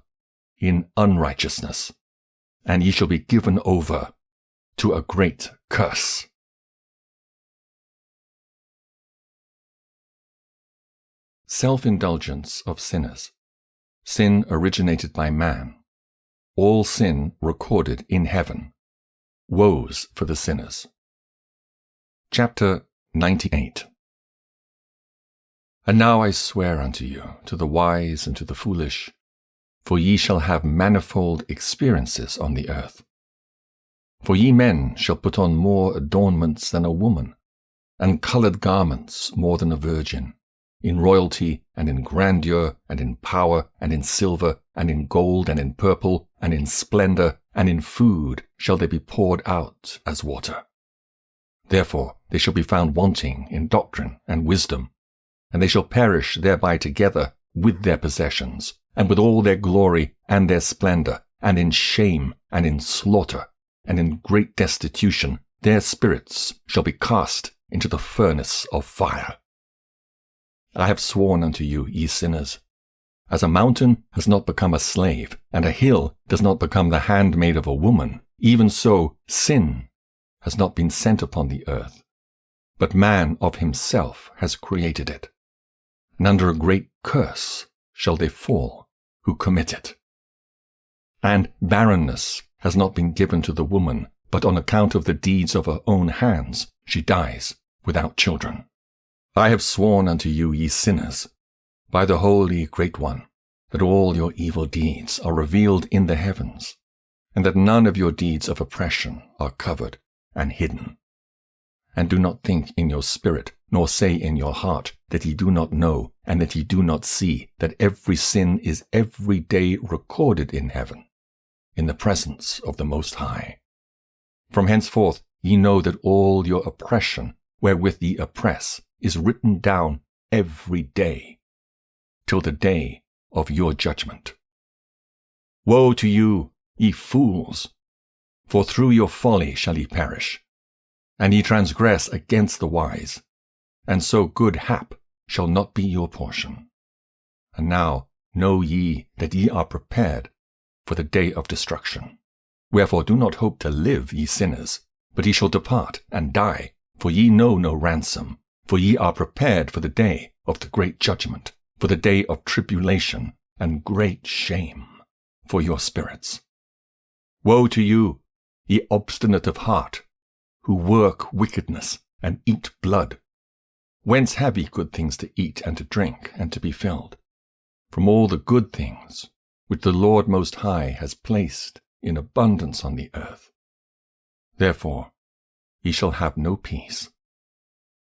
in unrighteousness, and ye shall be given over to a great curse. Self-indulgence of sinners. Sin originated by man. All sin recorded in heaven. Woes for the sinners. Chapter 98. And now I swear unto you, to the wise and to the foolish, for ye shall have manifold experiences on the earth. For ye men shall put on more adornments than a woman, and coloured garments more than a virgin. In royalty, and in grandeur, and in power, and in silver, and in gold, and in purple, and in splendor, and in food shall they be poured out as water. Therefore they shall be found wanting in doctrine and wisdom, and they shall perish thereby together with their possessions, and with all their glory and their splendor, and in shame, and in slaughter, and in great destitution their spirits shall be cast into the furnace of fire. I have sworn unto you, ye sinners, as a mountain has not become a slave, and a hill does not become the handmaid of a woman, even so sin has not been sent upon the earth, but man of himself has created it. And under a great curse shall they fall who commit it. And barrenness has not been given to the woman, but on account of the deeds of her own hands she dies without children. I have sworn unto you, ye sinners, by the Holy Great One, that all your evil deeds are revealed in the heavens, and that none of your deeds of oppression are covered and hidden. And do not think in your spirit, nor say in your heart, that ye do not know, and that ye do not see, that every sin is every day recorded in heaven, in the presence of the Most High. From henceforth ye know that all your oppression, wherewith ye oppress, is written down every day, till the day of your judgment. Woe to you, ye fools! For through your folly shall ye perish, and ye transgress against the wise, and so good hap shall not be your portion. And now know ye that ye are prepared for the day of destruction. Wherefore do not hope to live, ye sinners, but ye shall depart and die, for ye know no ransom. For ye are prepared for the day of the great judgment, for the day of tribulation and great shame for your spirits. Woe to you, ye obstinate of heart, who work wickedness and eat blood. Whence have ye good things to eat and to drink and to be filled? From all the good things which the Lord Most High has placed in abundance on the earth. Therefore ye shall have no peace.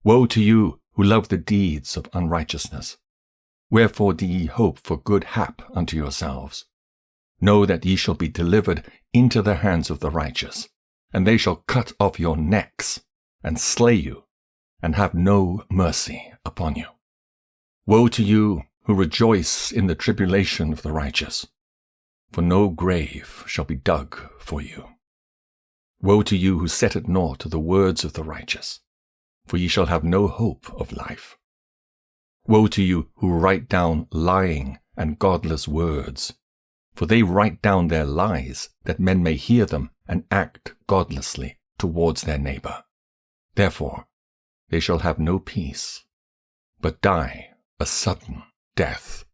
Woe to you who love the deeds of unrighteousness. Wherefore do ye hope for good hap unto yourselves? Know that ye shall be delivered into the hands of the righteous, and they shall cut off your necks, and slay you, and have no mercy upon you. Woe to you who rejoice in the tribulation of the righteous, for no grave shall be dug for you. Woe to you who set at naught the words of the righteous, for ye shall have no hope of life. Woe to you who write down lying and godless words, for they write down their lies, that men may hear them and act godlessly towards their neighbor. Therefore they shall have no peace, but die a sudden death.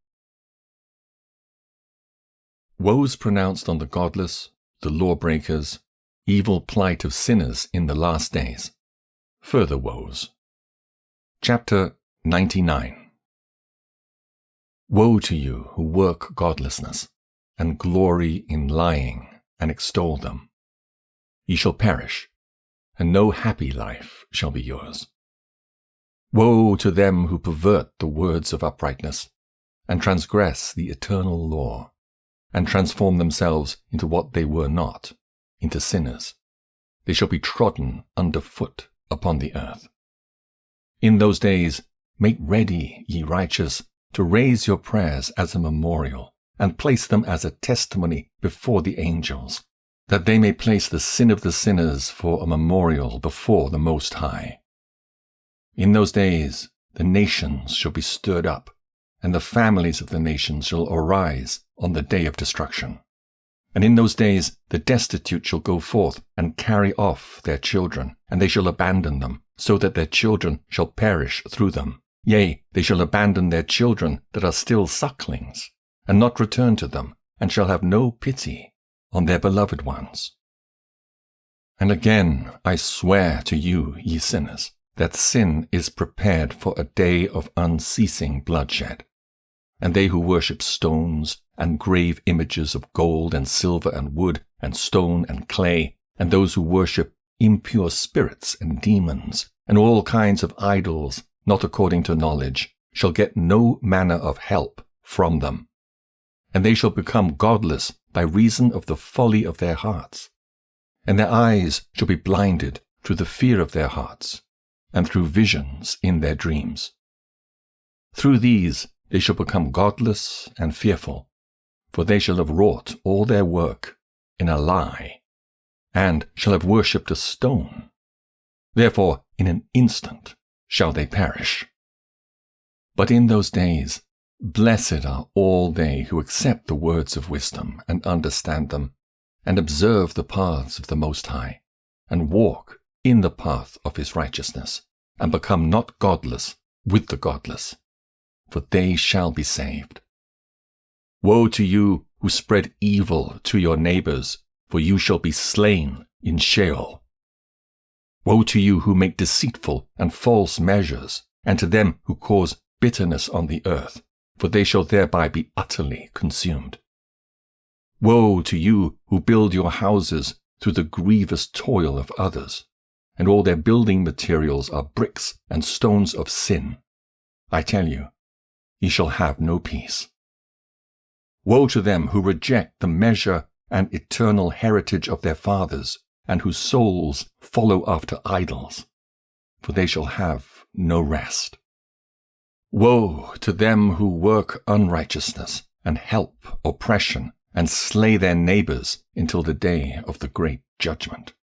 Woes pronounced on the godless, the lawbreakers, evil plight of sinners in the last days. Further woes. Chapter 99. Woe to you who work godlessness, and glory in lying, and extol them. Ye shall perish, and no happy life shall be yours. Woe to them who pervert the words of uprightness, and transgress the eternal law, and transform themselves into what they were not, into sinners. They shall be trodden under foot upon the earth. In those days make ready, ye righteous, to raise your prayers as a memorial, and place them as a testimony before the angels, that they may place the sin of the sinners for a memorial before the Most High. In those days the nations shall be stirred up, and the families of the nations shall arise on the day of destruction. And in those days the destitute shall go forth and carry off their children, and they shall abandon them, so that their children shall perish through them. Yea, they shall abandon their children that are still sucklings, and not return to them, and shall have no pity on their beloved ones. And again I swear to you, ye sinners, that sin is prepared for a day of unceasing bloodshed. And they who worship stones, and grave images of gold and silver and wood and stone and clay, and those who worship impure spirits and demons, and all kinds of idols not according to knowledge, shall get no manner of help from them. And they shall become godless by reason of the folly of their hearts. And their eyes shall be blinded through the fear of their hearts, and through visions in their dreams. Through these they shall become godless and fearful, for they shall have wrought all their work in a lie, and shall have worshipped a stone. Therefore in an instant shall they perish. But in those days blessed are all they who accept the words of wisdom and understand them, and observe the paths of the Most High, and walk in the path of his righteousness, and become not godless with the godless, for they shall be saved. Woe to you who spread evil to your neighbors, for you shall be slain in Sheol. Woe to you who make deceitful and false measures, and to them who cause bitterness on the earth, for they shall thereby be utterly consumed. Woe to you who build your houses through the grievous toil of others, and all their building materials are bricks and stones of sin. I tell you, ye shall have no peace. Woe to them who reject the measure and eternal heritage of their fathers, and whose souls follow after idols, for they shall have no rest. Woe to them who work unrighteousness, and help oppression, and slay their neighbors until the day of the great judgment.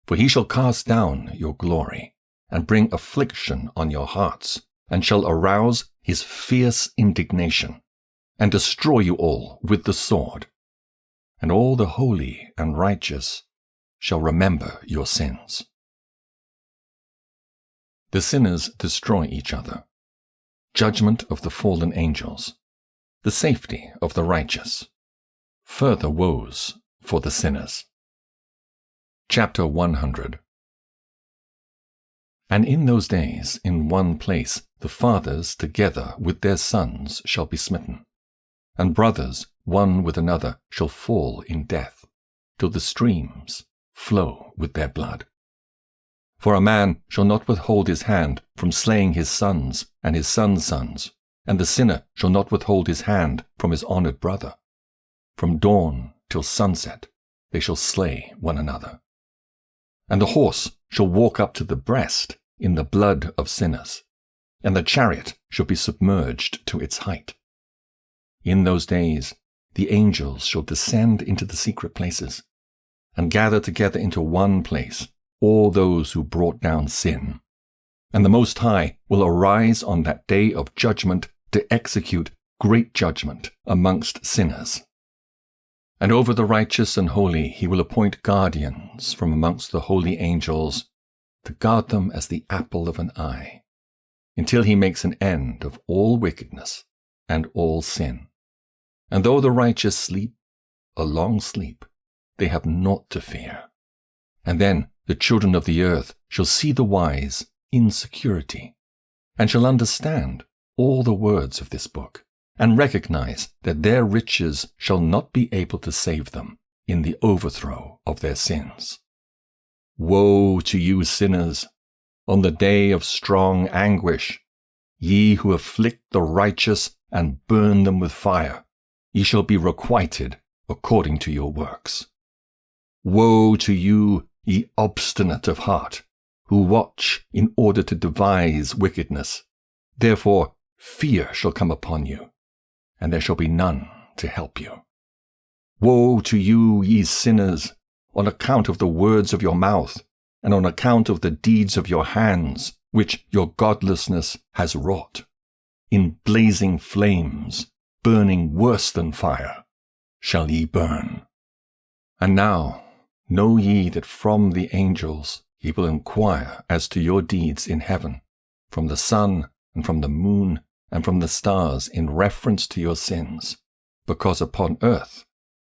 For he shall cast down your glory, and bring affliction on your hearts, and shall arouse his fierce indignation, and destroy you all with the sword. And all the holy and righteous shall remember your sins. The sinners destroy each other. Judgment of the fallen angels. The safety of the righteous. Further woes for the sinners. Chapter 100. And in those days, in one place, the fathers together with their sons shall be smitten, and brothers one with another shall fall in death, till the streams flow with their blood. For a man shall not withhold his hand from slaying his sons and his sons' sons, and the sinner shall not withhold his hand from his honored brother. From dawn till sunset they shall slay one another. And the horse shall walk up to the breast in the blood of sinners, and the chariot shall be submerged to its height. In those days the angels shall descend into the secret places, and gather together into one place all those who brought down sin. And the Most High will arise on that day of judgment to execute great judgment amongst sinners, And over the righteous and holy he will appoint guardians from amongst the holy angels, to guard them as the apple of an eye, until he makes an end of all wickedness and all sin. And though the righteous sleep a long sleep, they have naught to fear. And then the children of the earth shall see the wise in security, and shall understand all the words of this book, and recognize that their riches shall not be able to save them in the overthrow of their sins. Woe to you sinners, on the day of strong anguish, ye who afflict the righteous and burn them with fire, ye shall be requited according to your works. Woe to you, ye obstinate of heart, who watch in order to devise wickedness. Therefore fear shall come upon you, and there shall be none to help you. Woe to you, ye sinners, on account of the words of your mouth, and on account of the deeds of your hands, which your godlessness has wrought. In blazing flames, burning worse than fire, shall ye burn. And now know ye that from the angels ye will inquire as to your deeds in heaven, from the sun, and from the moon, and from the stars, in reference to your sins, because upon earth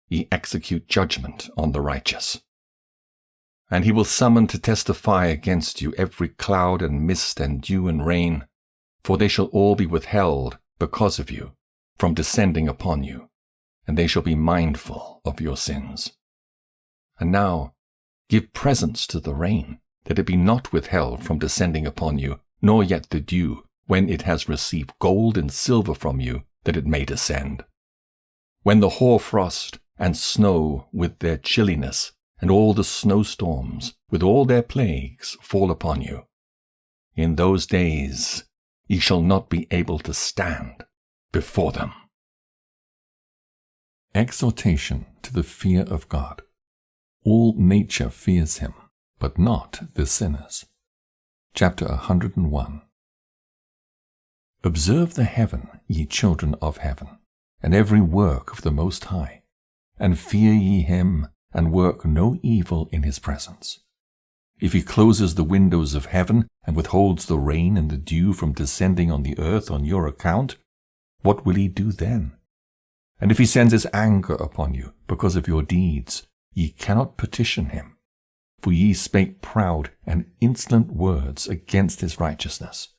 ye execute judgment on the righteous. And he will summon to testify against you every cloud and mist and dew and rain, for they shall all be withheld because of you from descending upon you, and they shall be mindful of your sins. And now give presents to the rain, that it be not withheld from descending upon you, nor yet the dew, when it has received gold and silver from you, that it may descend. When the hoarfrost and snow with their chilliness, and all the snowstorms with all their plagues fall upon you, in those days ye shall not be able to stand before them. Exhortation to the fear of God. All nature fears him, but not the sinners. Chapter 101. Observe the heaven, ye children of heaven, and every work of the Most High, and fear ye him, and work no evil in his presence. If he closes the windows of heaven, and withholds the rain and the dew from descending on the earth on your account, what will he do then? And if he sends his anger upon you because of your deeds, ye cannot petition him, for ye spake proud and insolent words against his righteousness.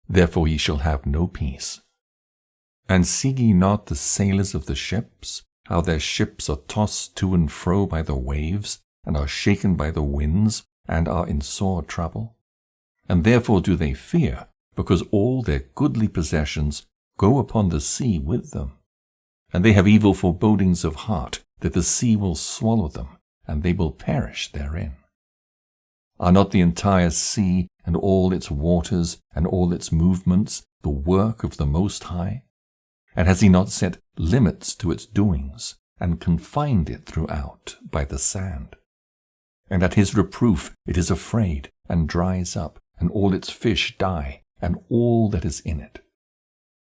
Therefore ye shall have no peace. And see ye not the sailors of the ships, how their ships are tossed to and fro by the waves, and are shaken by the winds, and are in sore trouble? And therefore do they fear, because all their goodly possessions go upon the sea with them. And they have evil forebodings of heart, that the sea will swallow them, and they will perish therein. Are not the entire sea, and all its waters, and all its movements, the work of the Most High? And has he not set limits to its doings, and confined it throughout by the sand? And at his reproof it is afraid, and dries up, and all its fish die, and all that is in it.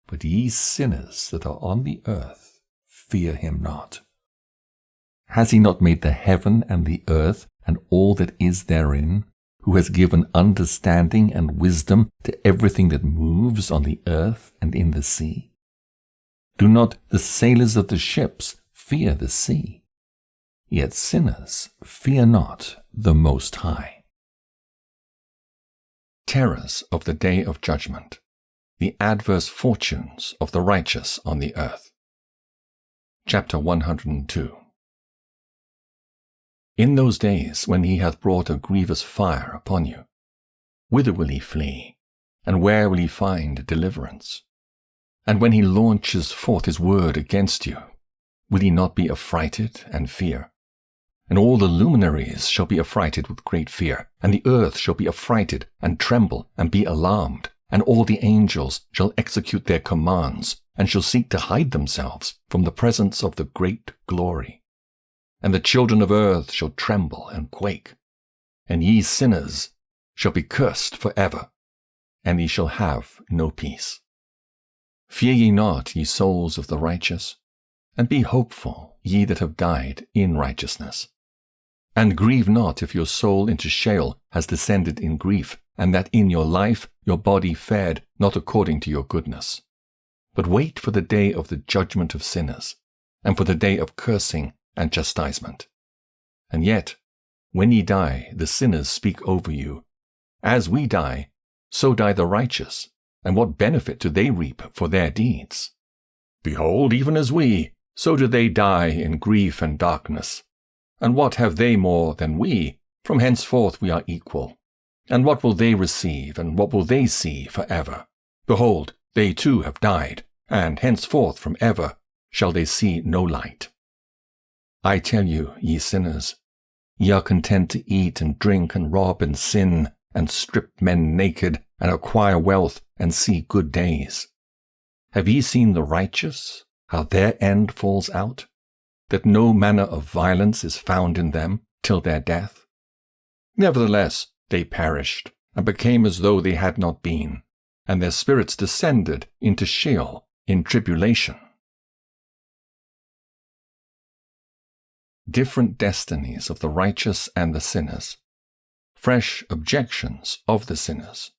But ye sinners that are on the earth, fear him not. Has he not made the heaven and the earth, and all that is therein, who has given understanding and wisdom to everything that moves on the earth and in the sea? Do not the sailors of the ships fear the sea? Yet sinners fear not the Most High. Terrors of the day of judgment, the adverse fortunes of the righteous on the earth. Chapter 102. In those days when he hath brought a grievous fire upon you, whither will he flee, and where will he find deliverance? And when he launches forth his word against you, will he not be affrighted and fear? And all the luminaries shall be affrighted with great fear, and the earth shall be affrighted and tremble and be alarmed, and all the angels shall execute their commands, and shall seek to hide themselves from the presence of the great glory. And the children of earth shall tremble and quake, and ye sinners shall be cursed forever, and ye shall have no peace. Fear ye not, ye souls of the righteous, and be hopeful, ye that have died in righteousness. And grieve not if your soul into Sheol has descended in grief, and that in your life your body fared not according to your goodness. But wait for the day of the judgment of sinners, and for the day of cursing and chastisement. And yet, when ye die, the sinners speak over you. As we die, so die the righteous, and what benefit do they reap for their deeds? Behold, even as we, so do they die in grief and darkness. And what have they more than we? From henceforth we are equal. And what will they receive, and what will they see forever? Behold, they too have died, and henceforth from ever shall they see no light. I tell you, ye sinners, ye are content to eat and drink and rob and sin, and strip men naked, and acquire wealth, and see good days. Have ye seen the righteous, how their end falls out, that no manner of violence is found in them till their death? Nevertheless, they perished, and became as though they had not been, and their spirits descended into Sheol in tribulation. Different destinies of the righteous and the sinners. Fresh objections of the sinners.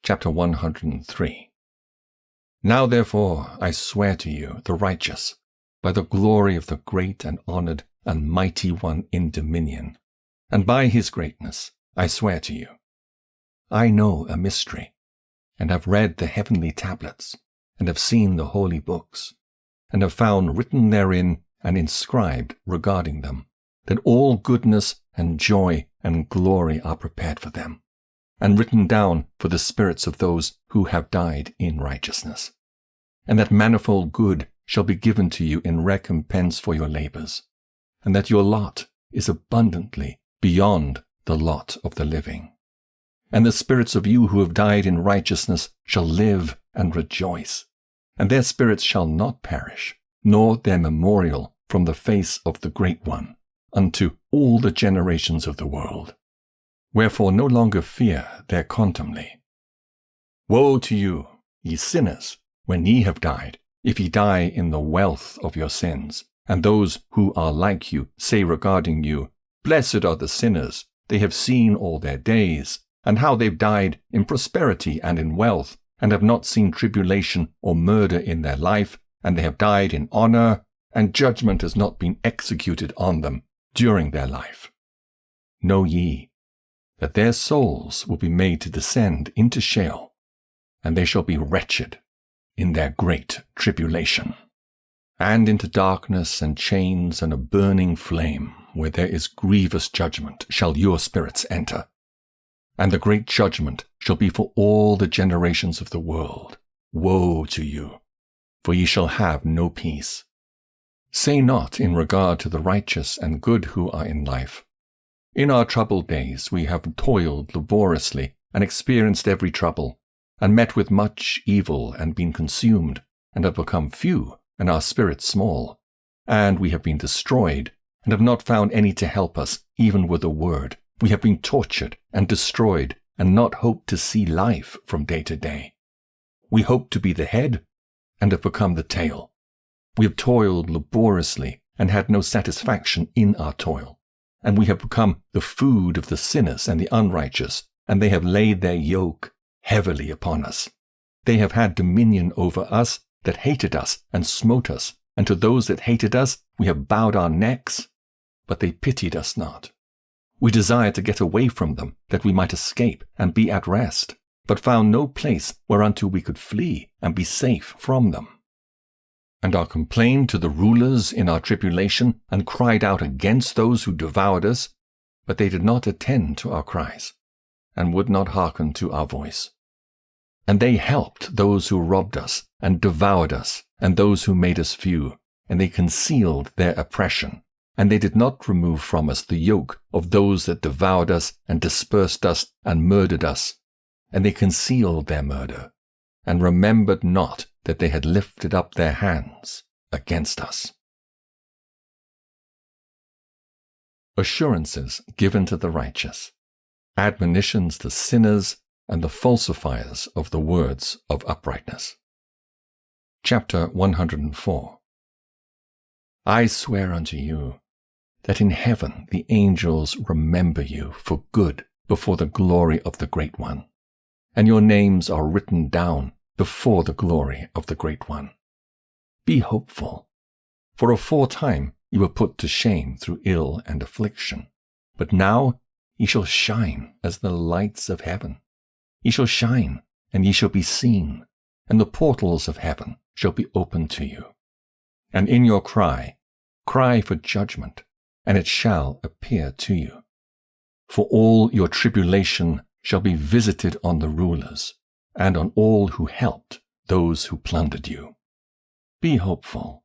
Chapter 103. Now therefore I swear to you, the righteous, by the glory of the great and honored and mighty one in dominion, and by his greatness I swear to you. I know a mystery, and have read the heavenly tablets, and have seen the holy books, and have found written therein and inscribed regarding them, that all goodness and joy and glory are prepared for them, and written down for the spirits of those who have died in righteousness, and that manifold good shall be given to you in recompense for your labors, and that your lot is abundantly beyond the lot of the living. And the spirits of you who have died in righteousness shall live and rejoice, and their spirits shall not perish, nor their memorial from the face of the Great One, unto all the generations of the world. Wherefore no longer fear their contumely. Woe to you, ye sinners, when ye have died, if ye die in the wealth of your sins, and those who are like you say regarding you, Blessed are the sinners, they have seen all their days, and how they've died in prosperity and in wealth, and have not seen tribulation or murder in their life, and they have died in honor, and judgment has not been executed on them during their life. Know ye that their souls will be made to descend into Sheol, and they shall be wretched in their great tribulation, and into darkness and chains and a burning flame, where there is grievous judgment, shall your spirits enter. And the great judgment shall be for all the generations of the world. Woe to you, for ye shall have no peace. Say not in regard to the righteous and good who are in life, In our troubled days we have toiled laboriously and experienced every trouble, and met with much evil and been consumed, and have become few, and our spirits small. And we have been destroyed, and have not found any to help us, even with a word. We have been tortured and destroyed, and not hoped to see life from day to day. We hoped to be the head, and have become the tail. We have toiled laboriously, and had no satisfaction in our toil. And we have become the food of the sinners and the unrighteous, and they have laid their yoke heavily upon us. They have had dominion over us that hated us and smote us, and to those that hated us we have bowed our necks, but they pitied us not. We desired to get away from them, that we might escape and be at rest, but found no place whereunto we could flee and be safe from them. And our complained to the rulers in our tribulation, and cried out against those who devoured us, but they did not attend to our cries, and would not hearken to our voice. And they helped those who robbed us, and devoured us, and those who made us few, and they concealed their oppression, and they did not remove from us the yoke of those that devoured us, and dispersed us, and murdered us. And they concealed their murder, and remembered not that they had lifted up their hands against us. Assurances given to the righteous, admonitions to sinners, and the falsifiers of the words of uprightness. Chapter 104. I swear unto you that in heaven the angels remember you for good before the glory of the Great One, and your names are written down before the glory of the Great One. Be hopeful, for aforetime you were put to shame through ill and affliction, but now ye shall shine as the lights of heaven. Ye shall shine, and ye shall be seen, and the portals of heaven shall be opened to you. And in your cry for judgment, and it shall appear to you. For all your tribulation shall be visited on the rulers, and on all who helped those who plundered you. Be hopeful,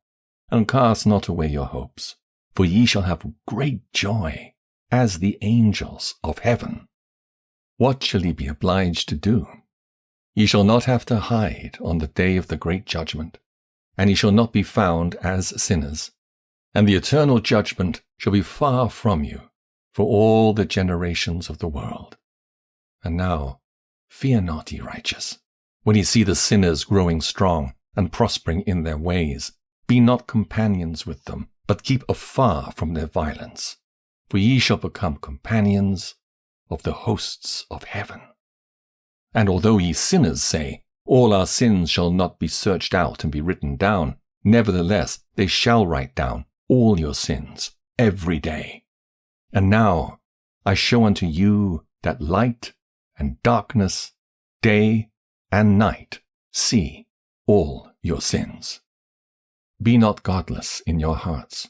and cast not away your hopes, for ye shall have great joy, as the angels of heaven. What shall ye be obliged to do? Ye shall not have to hide on the day of the great judgment, and ye shall not be found as sinners, and the eternal judgment shall be far from you for all the generations of the world. And now, fear not, ye righteous, when ye see the sinners growing strong and prospering in their ways. Be not companions with them, but keep afar from their violence, for ye shall become companions of the hosts of heaven. And although ye sinners say, all our sins shall not be searched out and be written down, nevertheless they shall write down all your sins every day. And now I show unto you that light and darkness, day and night, see all your sins. Be not godless in your hearts,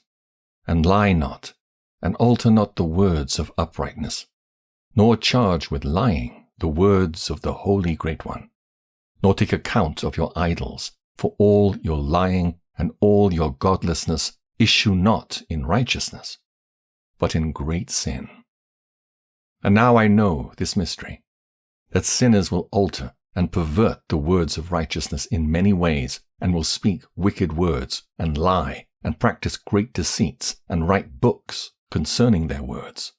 and lie not, and alter not the words of uprightness, nor charge with lying the words of the Holy Great One, nor take account of your idols, for all your lying and all your godlessness issue not in righteousness, but in great sin. And now I know this mystery, that sinners will alter and pervert the words of righteousness in many ways, and will speak wicked words, and lie, and practice great deceits, and write books concerning their words.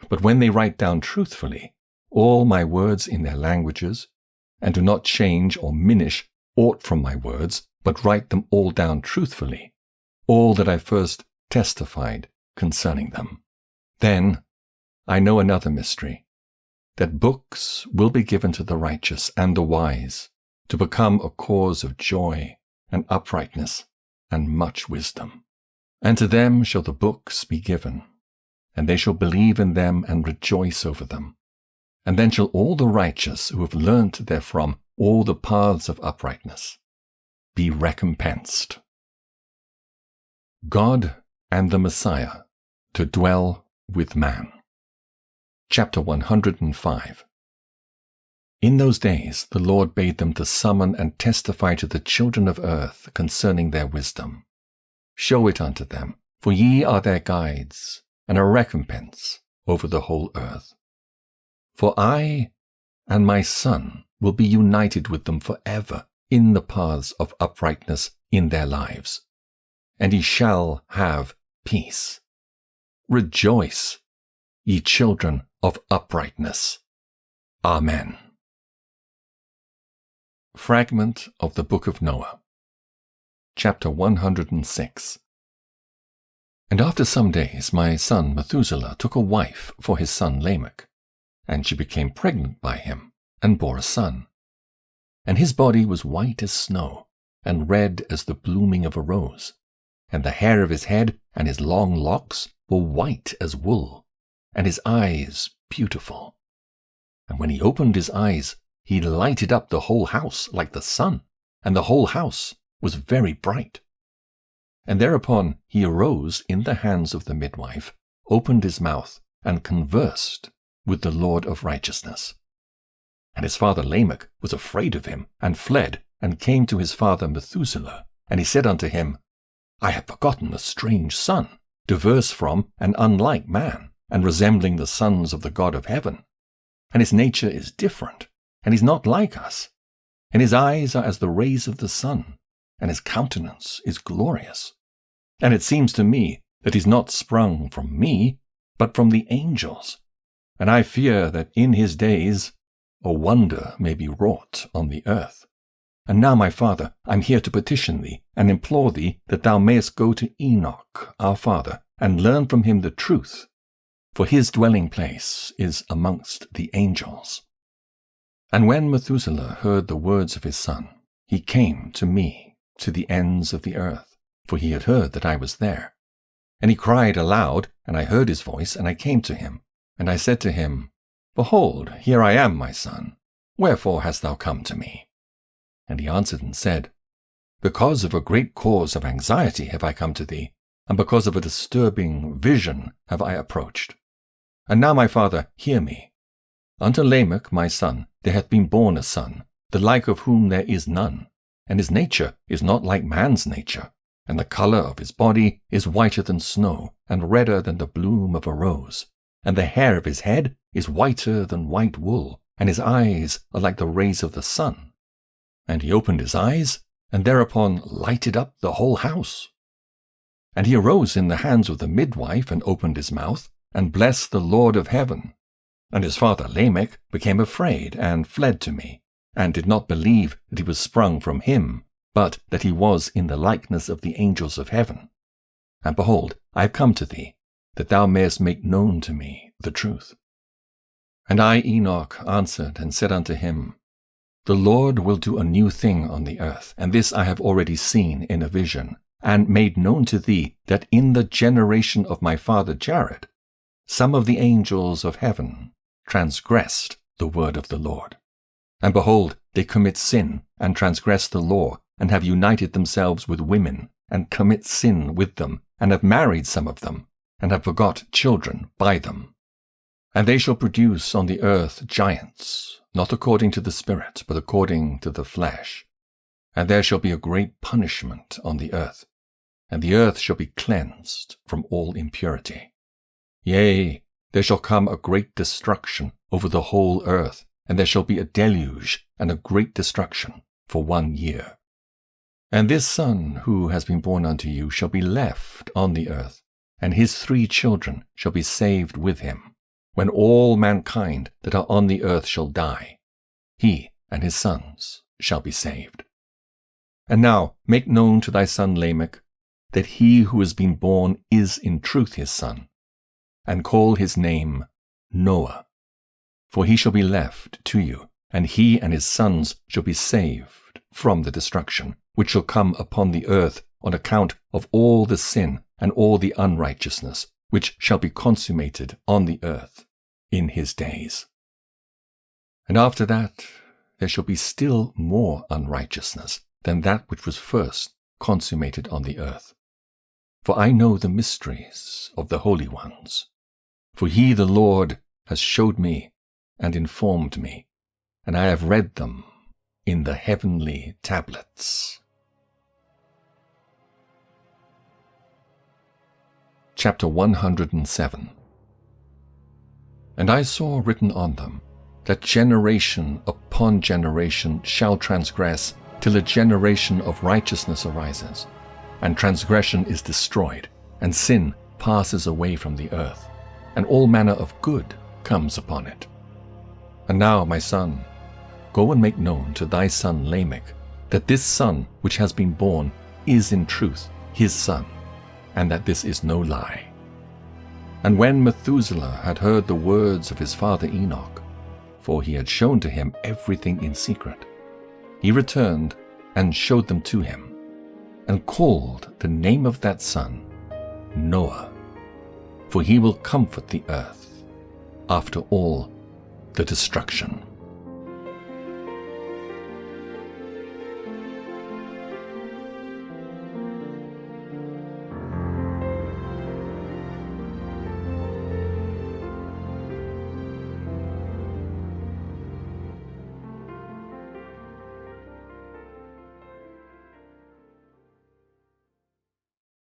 But when they write down truthfully all my words in their languages, and do not change or minish aught from my words, but write them all down truthfully, all that I first testified concerning them, then I know another mystery, that books will be given to the righteous and the wise, to become a cause of joy and uprightness and much wisdom. And to them shall the books be given, and they shall believe in them and rejoice over them. And then shall all the righteous who have learnt therefrom all the paths of uprightness be recompensed. God and the Messiah to dwell with man. Chapter 105. In those days the Lord bade them to summon and testify to the children of earth concerning their wisdom. Show it unto them, for ye are their guides, and a recompense over the whole earth. For I and my Son will be united with them forever in the paths of uprightness in their lives, and ye shall have peace. Rejoice, ye children of uprightness. Amen. Fragment of the Book of Noah. Chapter 106. And after some days my son Methuselah took a wife for his son Lamech, and she became pregnant by him, and bore a son. And his body was white as snow, and red as the blooming of a rose, and the hair of his head and his long locks were white as wool, and his eyes beautiful. And when he opened his eyes, he lighted up the whole house like the sun, and the whole house was very bright. And thereupon he arose in the hands of the midwife, opened his mouth, and conversed with the Lord of righteousness. And his father Lamech was afraid of him, and fled, and came to his father Methuselah. And he said unto him, I have begotten a strange son, diverse from and unlike man, and resembling the sons of the God of heaven. And his nature is different, and is not like us. And his eyes are as the rays of the sun, and his countenance is glorious. And it seems to me that he is not sprung from me, but from the angels. And I fear that in his days a wonder may be wrought on the earth. And now, my father, I am here to petition thee, and implore thee that thou mayest go to Enoch, our father, and learn from him the truth, for his dwelling place is amongst the angels. And when Methuselah heard the words of his son, he came to me to the ends of the earth, for he had heard that I was there. And he cried aloud, and I heard his voice, and I came to him. And I said to him, Behold, here I am, my son. Wherefore hast thou come to me? And he answered and said, Because of a great cause of anxiety have I come to thee, and because of a disturbing vision have I approached. And now, my father, hear me. Unto Lamech my son there hath been born a son, the like of whom there is none, and his nature is not like man's nature, and the colour of his body is whiter than snow, and redder than the bloom of a rose, and the hair of his head is whiter than white wool, and his eyes are like the rays of the sun. And he opened his eyes, and thereupon lighted up the whole house. And he arose in the hands of the midwife, and opened his mouth, and blessed the Lord of heaven. And his father Lamech became afraid, and fled to me, and did not believe that he was sprung from him, but that he was in the likeness of the angels of heaven. And behold, I have come to thee, that thou mayest make known to me the truth. And I, Enoch, answered and said unto him, The Lord will do a new thing on the earth, and this I have already seen in a vision, and made known to thee that in the generation of my father Jared, some of the angels of heaven transgressed the word of the Lord. And behold, they commit sin, and transgress the law, and have united themselves with women, and commit sin with them, and have married some of them, and have begot children by them. And they shall produce on the earth giants, not according to the Spirit, but according to the flesh. And there shall be a great punishment on the earth, and the earth shall be cleansed from all impurity. Yea, there shall come a great destruction over the whole earth, and there shall be a deluge and a great destruction for 1 year. And this son who has been born unto you shall be left on the earth, and his 3 children shall be saved with him, when all mankind that are on the earth shall die. He and his sons shall be saved. And now make known to thy son Lamech that he who has been born is in truth his son, and call his name Noah. For he shall be left to you, and he and his sons shall be saved from the destruction which shall come upon the earth on account of all the sin and all the unrighteousness which shall be consummated on the earth in his days. And after that there shall be still more unrighteousness than that which was first consummated on the earth. For I know the mysteries of the holy ones. For he, the Lord, has showed me and informed me, and I have read them in the heavenly tablets. Chapter 107. And I saw written on them that generation upon generation shall transgress, till a generation of righteousness arises, and transgression is destroyed, and sin passes away from the earth, and all manner of good comes upon it. And now, my son, go and make known to thy son Lamech that this son which has been born is in truth his son, and that this is no lie. And when Methuselah had heard the words of his father Enoch, for he had shown to him everything in secret, he returned and showed them to him, and called the name of that son Noah, for he will comfort the earth after all the destruction.